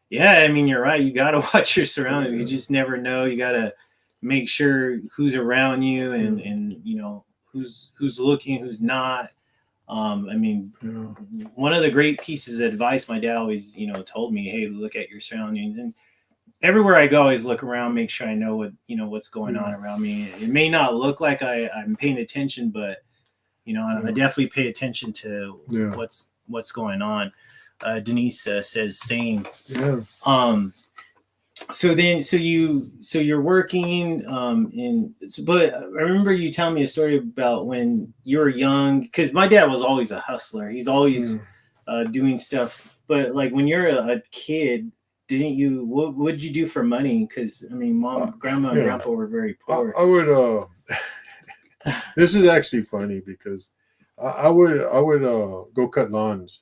Speaker 1: yeah, I mean you're right, you gotta watch your surroundings. You just never know. You gotta make sure who's around you and who's looking, who's not. I mean,
Speaker 2: Yeah.
Speaker 1: one of the great pieces of advice my dad always, told me, hey, look at your surroundings. And everywhere I go, I always look around, make sure I know what's going on around me. It may not look like I'm paying attention, but I definitely pay attention to what's going on. Denise says same.
Speaker 2: Yeah.
Speaker 1: So you're working but I remember you telling me a story about when you were young, because my dad was always a hustler. He's always doing stuff, but like when you're a kid, didn't you what would you do for money? Because I mean grandma and grandpa were very poor.
Speaker 2: I would this is actually funny because I would go cut lawns,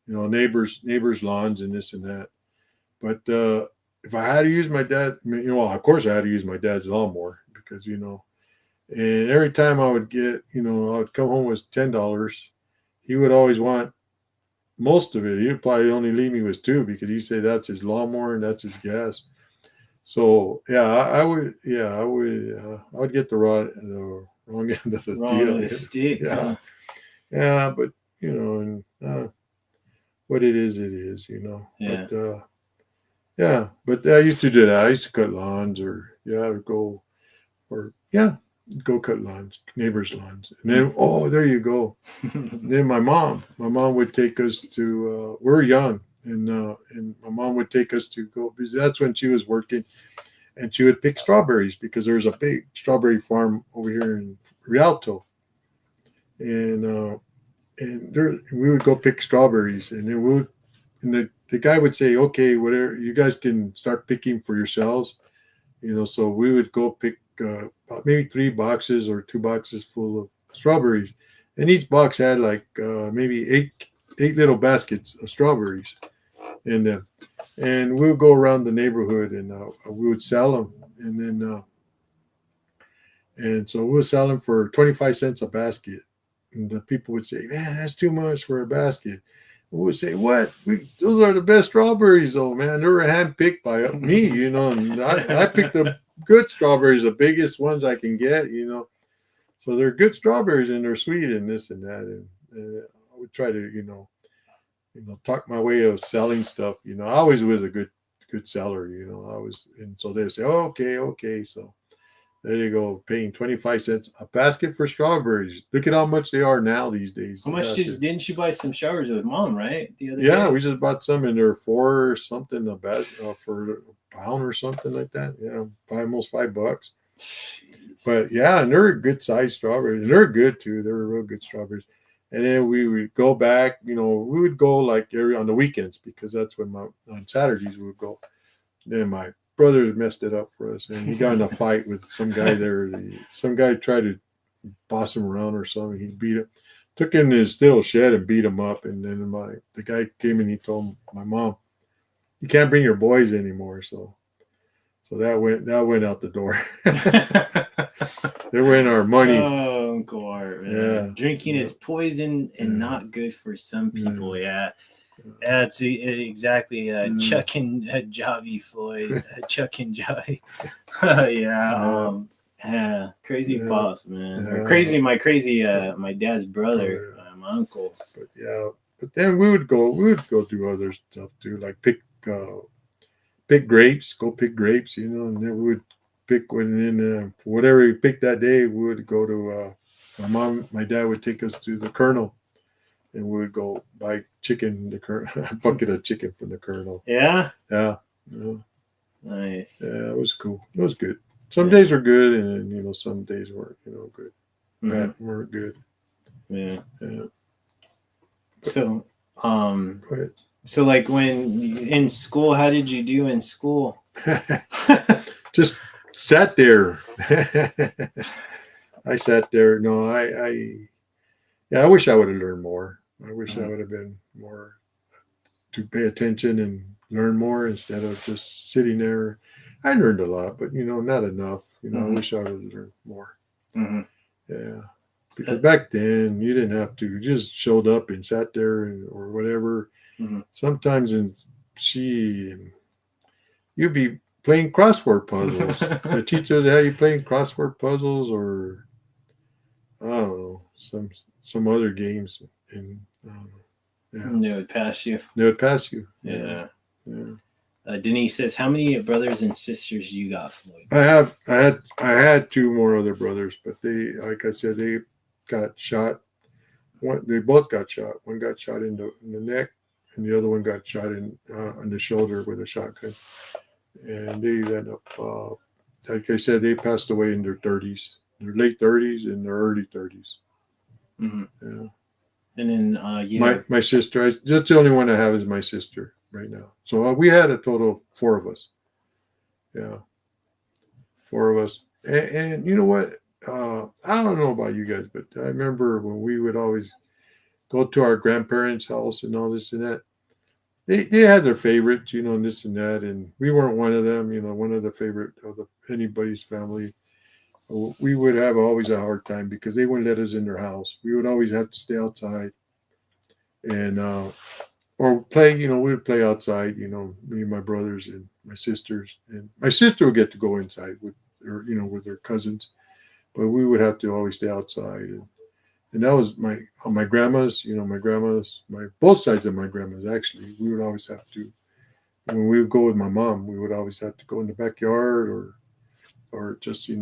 Speaker 2: neighbors lawns and this and that. But if I had to use my dad, of course I had to use my dad's lawnmower because and every time I would get, I would come home with $10. He would always want most of it. He would probably only leave me with 2 because he said that's his lawnmower and that's his gas. So yeah, I would get the wrong end of the deal.
Speaker 1: The stick.
Speaker 2: Yeah, yeah, but and what it is,
Speaker 1: Yeah.
Speaker 2: But yeah, but I used to do that. I used to cut lawns, or go cut lawns, neighbors' lawns, and then there you go. Then my mom would take us to. We were young, and my mom would take us to go because that's when she was working, and she would pick strawberries because there's a big strawberry farm over here in Rialto, and we would go pick strawberries, and then the guy would say, okay, whatever, you guys can start picking for yourselves, so we would go pick maybe 3 boxes or 2 boxes full of strawberries, and each box had like maybe eight little baskets of strawberries, and we would go around the neighborhood and we would sell them, and then and so we would sell them for 25 cents a basket. And the people would say, man, that's too much for a basket. We would say, what? Those are the best strawberries, though, man. They were handpicked by me, and I picked the good strawberries, the biggest ones I can get, So they're good strawberries and they're sweet and this and that. And I would try to, talk my way of selling stuff. I always was a good seller, I was, and so they would say, oh, okay. So there you go, paying 25 cents a basket for strawberries. Look at how much they are now these days.
Speaker 1: How much didn't you buy some strawberries with mom, right? The other
Speaker 2: day?
Speaker 1: We
Speaker 2: just bought some and they're $4 or something a bag for a pound or something like that. Yeah, almost $5. Jeez. But yeah, and they're good sized strawberries. And they're good too. They're real good strawberries. And then we would go back, we would go like on the weekends because that's when on Saturdays we would go. Then my brother messed it up for us, and he got in a fight with some guy there. Some guy tried to boss him around or something. He beat him, took him in his little shed and beat him up. And then the guy came and he told my mom, "You can't bring your boys anymore." So that went out the door. There went our money.
Speaker 1: Oh, Uncle Art, man.
Speaker 2: Yeah.
Speaker 1: Drinking is poison and not good for some people. Yeah. That's exactly Chuck and Javi Floyd. Chuck and Javi. Yeah. Crazy pops, man. Or crazy, my dad's brother, my uncle.
Speaker 2: But then we would go do other stuff too, like pick grapes, go pick grapes, and then we would pick when whatever we picked that day, we would go to my dad would take us to the Colonel, and we would go buy chicken, a bucket of chicken from the Colonel.
Speaker 1: Yeah.
Speaker 2: Nice. Yeah, it was cool. It was good. Some days were good, and some days weren't good. Bad, weren't good.
Speaker 1: Yeah.
Speaker 2: Go ahead.
Speaker 1: So like when in school, how did you do in school?
Speaker 2: Just sat there. I sat there. No, I wish I would have learned more. I wish I would have been more to pay attention and learn more instead of just sitting there. I learned a lot, but not enough. I wish I would have learned more. Yeah. Because back then you didn't have to. You just showed up and sat there or whatever. Sometimes you'd be playing crossword puzzles. The teachers had you playing crossword puzzles, or I don't know, some other games, and
Speaker 1: They would pass you.
Speaker 2: Yeah.
Speaker 1: Denise says, "How many brothers and sisters you got, Floyd?"
Speaker 2: I had two more other brothers, but they, like I said, they got shot. They both got shot. One got shot in the neck, and the other one got shot on the shoulder with a shotgun. And they ended up, like I said, they passed away in their 30s, their late 30s and their early 30s. Yeah.
Speaker 1: And then
Speaker 2: my sister, that's the only one I have is my sister right now. So we had a total of 4 of us. Yeah, 4 of us. And you know what? I don't know about you guys, but I remember when we would always go to our grandparents' house and all this and that. They had their favorites, and this and that, and we weren't one of them, one of the favorite of anybody's family. We would have always a hard time because they wouldn't let us in their house. We would always have to stay outside and or play. We would play outside. Me and my brothers and my sisters, and my sister would get to go inside with her, with her cousins, but we would have to always stay outside. And that was my grandma's, both sides of my grandma's, actually. We would always have to, when we would go with my mom, we would always have to go in the backyard or just stay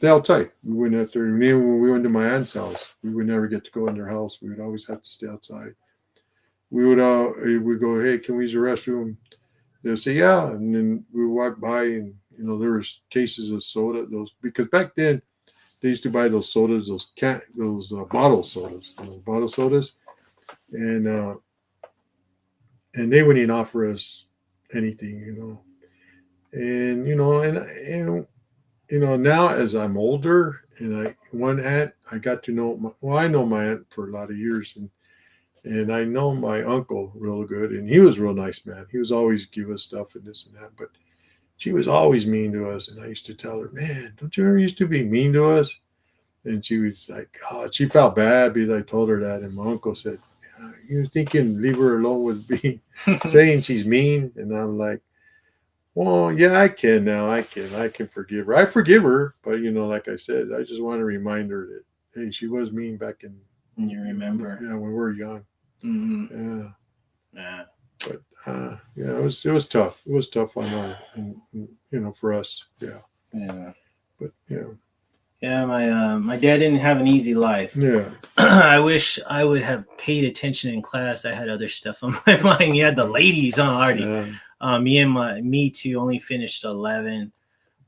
Speaker 2: outside. We wouldn't have to, even when we went to my aunt's house, we would never get to go in their house. We would always have to stay outside. We would go, "Hey, can we use the restroom?" They would say, "Yeah." And then we would walk by and, there was cases of soda, because back then, they used to buy those sodas, those bottle sodas, and they wouldn't offer us anything, and now as I'm older, and one aunt I got to know. I know my aunt for a lot of years, and I know my uncle real good, and he was a real nice man. He was always give us stuff and this and that, but she was always mean to us, and I used to tell her, "Man, don't you ever used to be mean to us?" And she was like, "Oh," she felt bad because I told her that. And my uncle said, "You think you can leave her alone with being saying she's mean?" And I'm like, "Well, yeah, I can now. I can forgive her. I forgive her, but like I said, I just want to remind her that, hey, she was mean back in."
Speaker 1: And you remember?
Speaker 2: Yeah, when we were young.
Speaker 1: Yeah.
Speaker 2: But it was tough. It was tough on her, and for us. Yeah. But
Speaker 1: Yeah, my dad didn't have an easy life.
Speaker 2: Yeah.
Speaker 1: I wish I would have paid attention in class. I had other stuff on my mind. You had the ladies on already.
Speaker 2: Yeah.
Speaker 1: Me too. Only finished 11.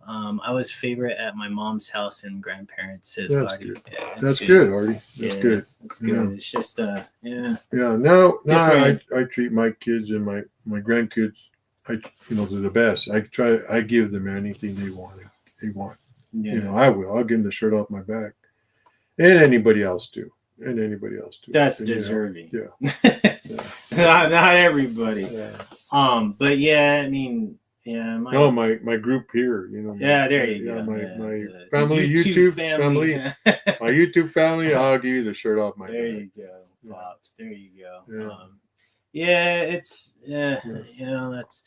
Speaker 1: I was favorite at my mom's house and grandparents. Says
Speaker 2: That's
Speaker 1: Artie.
Speaker 2: good.
Speaker 1: Yeah,
Speaker 2: That's good, Artie. That's good.
Speaker 1: It's good. It's just
Speaker 2: Yeah. Now
Speaker 1: Different.
Speaker 2: I treat my kids and my grandkids, they're the best. I give them anything they want. You know, I will. I'll give him the shirt off my back, and anybody else too.
Speaker 1: That's
Speaker 2: and,
Speaker 1: deserving.
Speaker 2: You know, yeah.
Speaker 1: not everybody.
Speaker 2: Yeah.
Speaker 1: But yeah, I mean, yeah.
Speaker 2: My group here. You know.
Speaker 1: There you go.
Speaker 2: My family, YouTube family. My YouTube family. I'll give you the shirt off my back.
Speaker 1: There you go, pops. There you go.
Speaker 2: Yeah.
Speaker 1: It's you know, that's.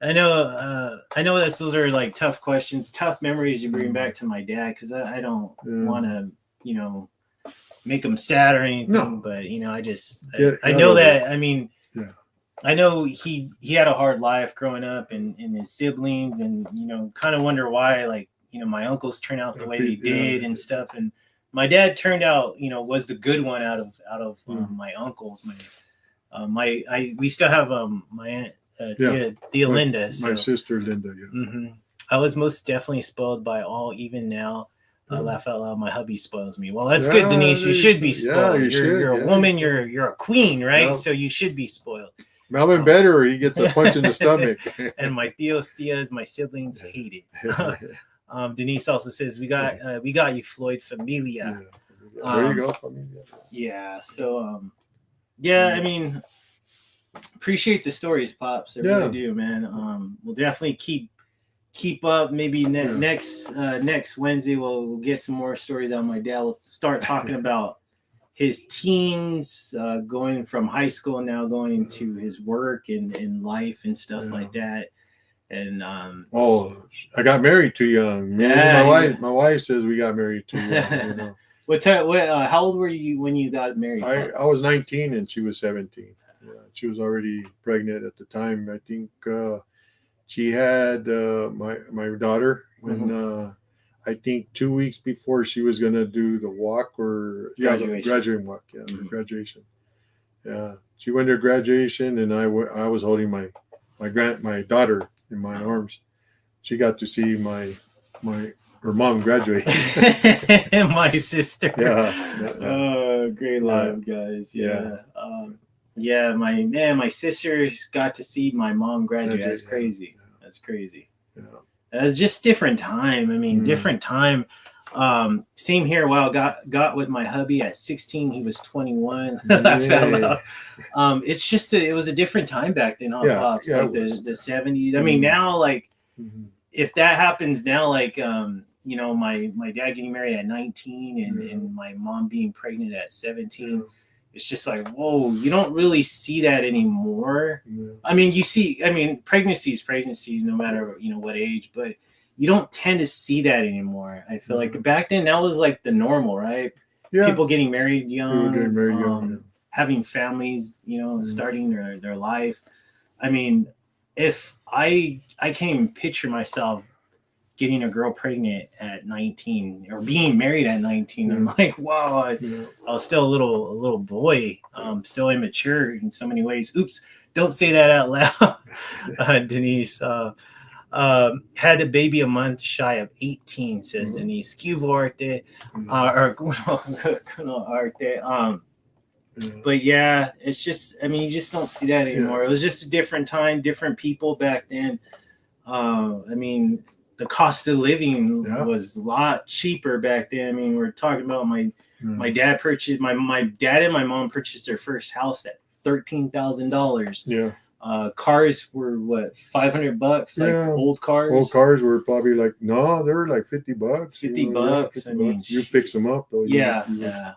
Speaker 1: I know that those are like tough questions, tough memories you bring back to my dad, because I don't want to, you know, make him sad or anything. No. But you know, I know that. I mean, I know he had a hard life growing up, and his siblings, and you know, kind of wonder why, like, you know, my uncles turned out the way they did and stuff, and my dad turned out, you know, was the good one out of my uncles. We still have my aunt. Thea Linda.
Speaker 2: My sister Linda, yeah.
Speaker 1: Mm-hmm. I was most definitely spoiled by all, even now. Laugh out loud, my hubby spoils me. Well, that's good, Denise. You should be spoiled. You're a woman, you're a queen, right? So you should be spoiled.
Speaker 2: Melvin better, or he gets a punch in the stomach.
Speaker 1: And my tias, my siblings hate it. Denise also says, we got you, Floyd, familia.
Speaker 2: There you go, familia.
Speaker 1: Yeah, so I mean, appreciate the stories, pops. I really do, man. We'll definitely keep up. Maybe next Wednesday we'll get some more stories on my dad. We'll start talking about his teens, going from high school now going into his work and life and stuff like that. And
Speaker 2: I got married too young. My wife says we got married too young. You know.
Speaker 1: How old were you when you got married?
Speaker 2: I was 19 and she was 17. Yeah, she was already pregnant at the time. I think she had my daughter when I think 2 weeks before she was gonna do the walk or graduation walk, graduation. Yeah, she went to graduation, and I was holding my daughter in my arms. She got to see her mom graduate.
Speaker 1: My sister. Oh, great live, guys. My sister got to see my mom graduate. That's crazy. That's crazy. It's just different time. I mean, different time. Same here. Wow, got with my hubby at 16. He was 21. I found out. It's just it was a different time back then, Pops. Like the 70s. I mean, now, like, if that happens now, like, you know, my dad getting married at 19 and my mom being pregnant at 17. It's just like, whoa, you don't really see that anymore. I mean, pregnancy is pregnancy, no matter, you know, what age, but you don't tend to see that anymore. I feel like back then that was like the normal, right? People getting married young, having families, you know, starting their life. I mean, if I can't even picture myself getting a girl pregnant at 19 or being married at 19. I'm like, wow, I was still a little boy, still immature in so many ways. Oops, don't say that out loud. Denise had a baby a month shy of 18, says Denise. Scuvo arte, arte. But yeah, it's just, I mean, you just don't see that anymore. It was just a different time, different people back then. I mean, the cost of living was a lot cheaper back then. I mean, we're talking about my dad purchased, my dad and my mom purchased their first house at $13,000. Yeah. Cars were what, $500? Like old cars.
Speaker 2: Old cars were probably like, they were like $50.
Speaker 1: $50. I mean,
Speaker 2: you fix them up though. You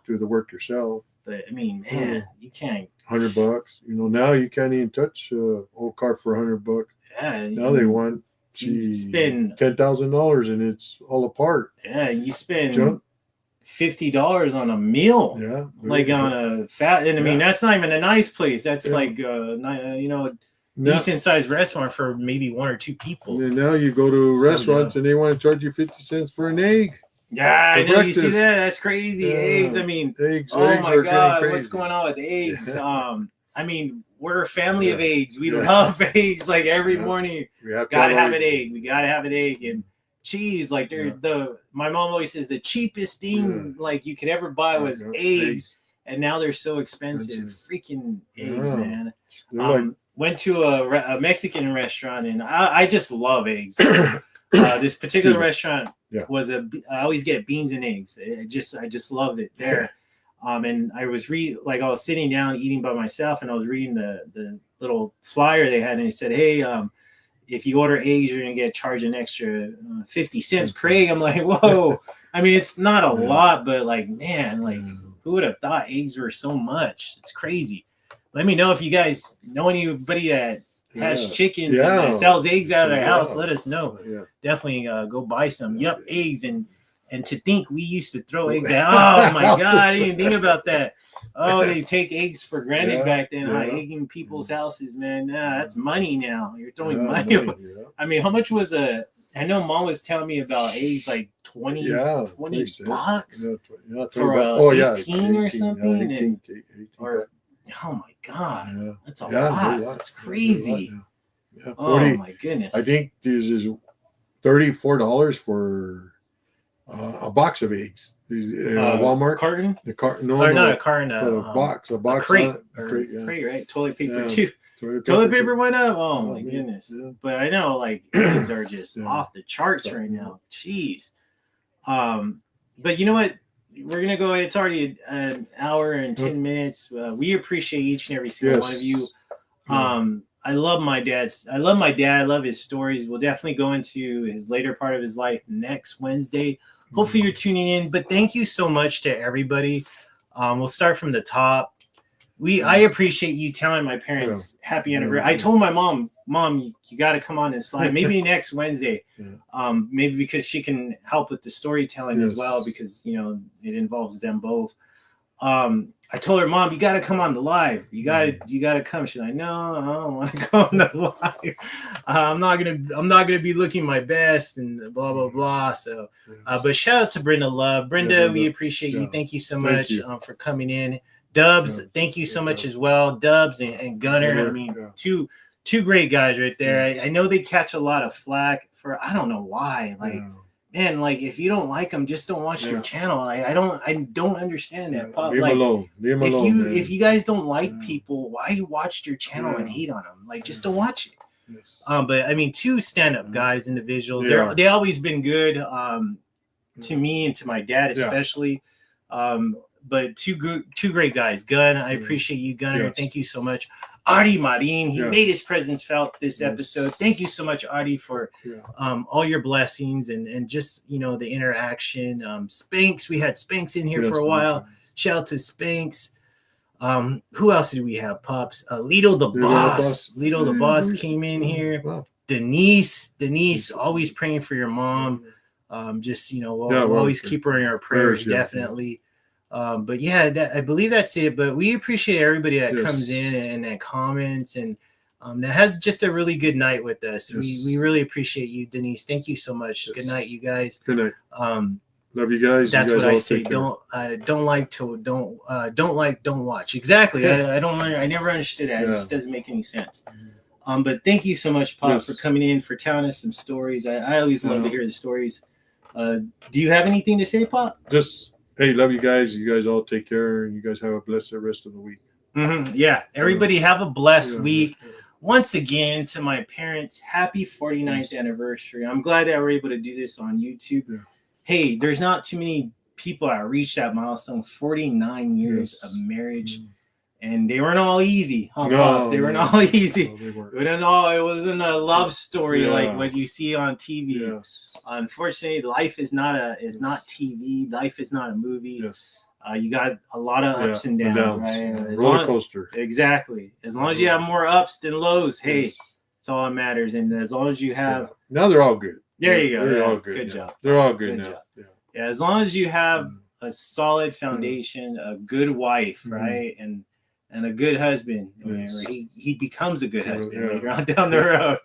Speaker 2: do the work yourself.
Speaker 1: But I mean, man, you can't.
Speaker 2: $100. You know, now you can't even touch old car for $100.
Speaker 1: Yeah.
Speaker 2: Now they want. You spend $10,000 and it's all apart.
Speaker 1: Yeah, you spend $50 on a meal.
Speaker 2: Yeah,
Speaker 1: like on a fat, and I mean that's not even a nice place. That's like you know, decent sized restaurant for maybe one or two people.
Speaker 2: And now you go to restaurants and they want to charge you 50 cents for an egg.
Speaker 1: Yeah, I know. Breakfast. You see that? That's crazy. Eggs. I mean, eggs. Oh my God, what's going on with eggs? I mean, we're a family of eggs. We love eggs. Like every morning, we gotta have an egg. We gotta have an egg and cheese. Like my mom always says the cheapest thing like you could ever buy was eggs, and now they're so expensive. Freaking eggs, man. Went to a Mexican restaurant and I just love eggs. This particular restaurant
Speaker 2: Yeah.
Speaker 1: I always get beans and eggs. I just love it there. And I was I was sitting down eating by myself, and I was reading the little flyer they had, and it said, "Hey, if you order eggs, you're gonna get charged an extra 50 cents per egg." I'm like, whoa. I mean, it's not a lot, but like, man, like, who would have thought eggs were so much? It's crazy. Let me know if you guys know anybody that has chickens and that sells eggs out of their house. Let us know. Definitely go buy some. Eggs. And to think we used to throw eggs out. Oh my God, I didn't think about that. Oh, they take eggs for granted back then. Egg in people's houses, man. That's money now. You're throwing money. I mean, how much was I know Mom was telling me about eggs like 20 bucks for 18 or something. 18, or oh my God, that's a lot. That's crazy.
Speaker 2: Yeah, 40,
Speaker 1: oh my goodness.
Speaker 2: I think this is $34 for a box of eggs. Walmart
Speaker 1: carton.
Speaker 2: The carton,
Speaker 1: not a carton.
Speaker 2: a box,
Speaker 1: a crate,
Speaker 2: crate,
Speaker 1: right? Toilet paper too. Toilet paper went up. Oh my goodness. But I know like eggs are just off the charts right now. Jeez. But you know what? We're gonna go. It's already an hour and 10 minutes. We appreciate each and every single one of you. I love my dad. I love his stories. We'll definitely go into his later part of his life next Wednesday. Hopefully you're tuning in. But thank you so much to everybody. We'll start from the top. I appreciate you telling my parents happy anniversary. I told my mom, you got to come on and slide. Maybe next Wednesday. Maybe because she can help with the storytelling as well, because it involves them both. I told her, Mom, you got to come on the live. You got to come. She's like, no, I don't want to come on the live. I'm not gonna be looking my best and blah blah blah. So, but shout out to Brenda Love. Brenda, we appreciate you. Thank you so much for coming in. Dubs, thank you so much as well. Dubs and Gunner. I mean, two great guys right there. I know they catch a lot of flack for I don't know why. Like. Man, like if you don't like them, just don't watch their channel. Like I don't understand that. Pop.
Speaker 2: Leave them alone. Leave them alone.
Speaker 1: If you guys don't like people, why you watch their channel and hate on them? Like just don't watch it.
Speaker 2: Yes.
Speaker 1: But I mean, two stand-up guys, individuals. They always been good to me and to my dad especially. But two great guys. Gun, I appreciate you, Gunner. Yes. Thank you so much. Artie Marin, he made his presence felt this episode. Thank you so much, Artie, for all your blessings and just the interaction. Spanx, we had Spanx in here for a while. Shout out to Spanx. Who else did we have? Pops, Lito the boss. Lito the boss came in here. Wow. Denise, always praying for your mom. We'll always keep her in our prayers, definitely. But I believe that's it. But we appreciate everybody that comes in and that comments and that has just a really good night with us. We really appreciate you, Denise. Thank you so much. Good night, you guys.
Speaker 2: Good night. Love you guys.
Speaker 1: That's
Speaker 2: you guys
Speaker 1: what I say. Don't watch. Exactly. I never understood that. It just doesn't make any sense. But thank you so much, Pop, for coming in, for telling us some stories. I always love to hear the stories. Do you have anything to say, Pop?
Speaker 2: Just hey, love you guys. You guys all take care, and you guys have a blessed rest of the week.
Speaker 1: Yeah, everybody have a blessed week. Once again, to my parents, happy 49th anniversary. I'm glad that we're able to do this on YouTube. Hey, there's not too many people that reached that milestone, 49 years of marriage. And they weren't all easy. They weren't all easy. No, they weren't. It wasn't a love story like what you see on TV. Yes. Unfortunately, life is not TV. Life is not a movie. Yes. You got a lot of ups and downs, right?
Speaker 2: Roller coaster.
Speaker 1: Exactly. As long as you have more ups than lows, hey, it's all that matters. And as long as you have
Speaker 2: now they're all good.
Speaker 1: There you go.
Speaker 2: They're all good.
Speaker 1: Good job.
Speaker 2: They're all good now.
Speaker 1: Yeah, as long as you have a solid foundation, a good wife, right? And a good husband. He becomes a good husband later on down the road.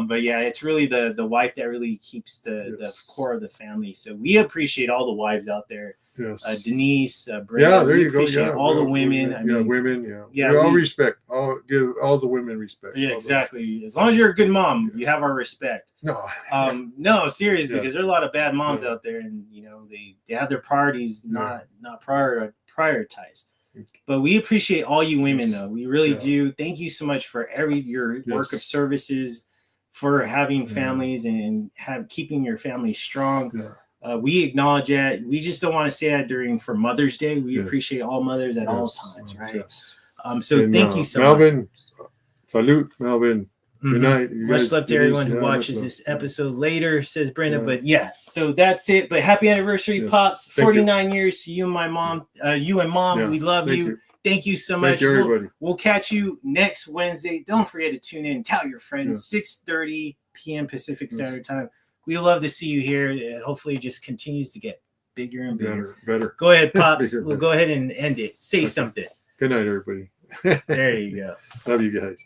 Speaker 1: But it's really the wife that really keeps the core of the family. So we appreciate all the wives out there. Yes. Denise, Brenda,
Speaker 2: there you go.
Speaker 1: All the women.
Speaker 2: Women. We all respect. Give all the women respect.
Speaker 1: Yeah, exactly. As long as you're a good mom, you have our respect. No, serious, because there are a lot of bad moms out there, and they have their priorities not prioritized. But we appreciate all you women, though. We really do. Thank you so much for your work of services, for having families and keeping your family strong.
Speaker 2: Yeah.
Speaker 1: We acknowledge that. We just don't want to say that for Mother's Day. We appreciate all mothers at all times, right?
Speaker 2: Yes.
Speaker 1: So and, thank you so
Speaker 2: Melvin,
Speaker 1: much.
Speaker 2: Salute, Melvin. Good night.
Speaker 1: Much love to everyone who watches this episode later, says Brenda. But so that's it. But happy anniversary, Pops. 49 years to you and my mom. You and Mom, we love you. Thank you so much.
Speaker 2: Thank you, everybody.
Speaker 1: We'll catch you next Wednesday. Don't forget to tune in. Tell your friends. 6:30 p.m. Pacific Standard Time. We love to see you here. And hopefully it just continues to get bigger and bigger.
Speaker 2: Better.
Speaker 1: Go ahead, Pops. We'll go ahead and end it. Say something.
Speaker 2: Good night, everybody.
Speaker 1: There you go.
Speaker 2: Love you guys.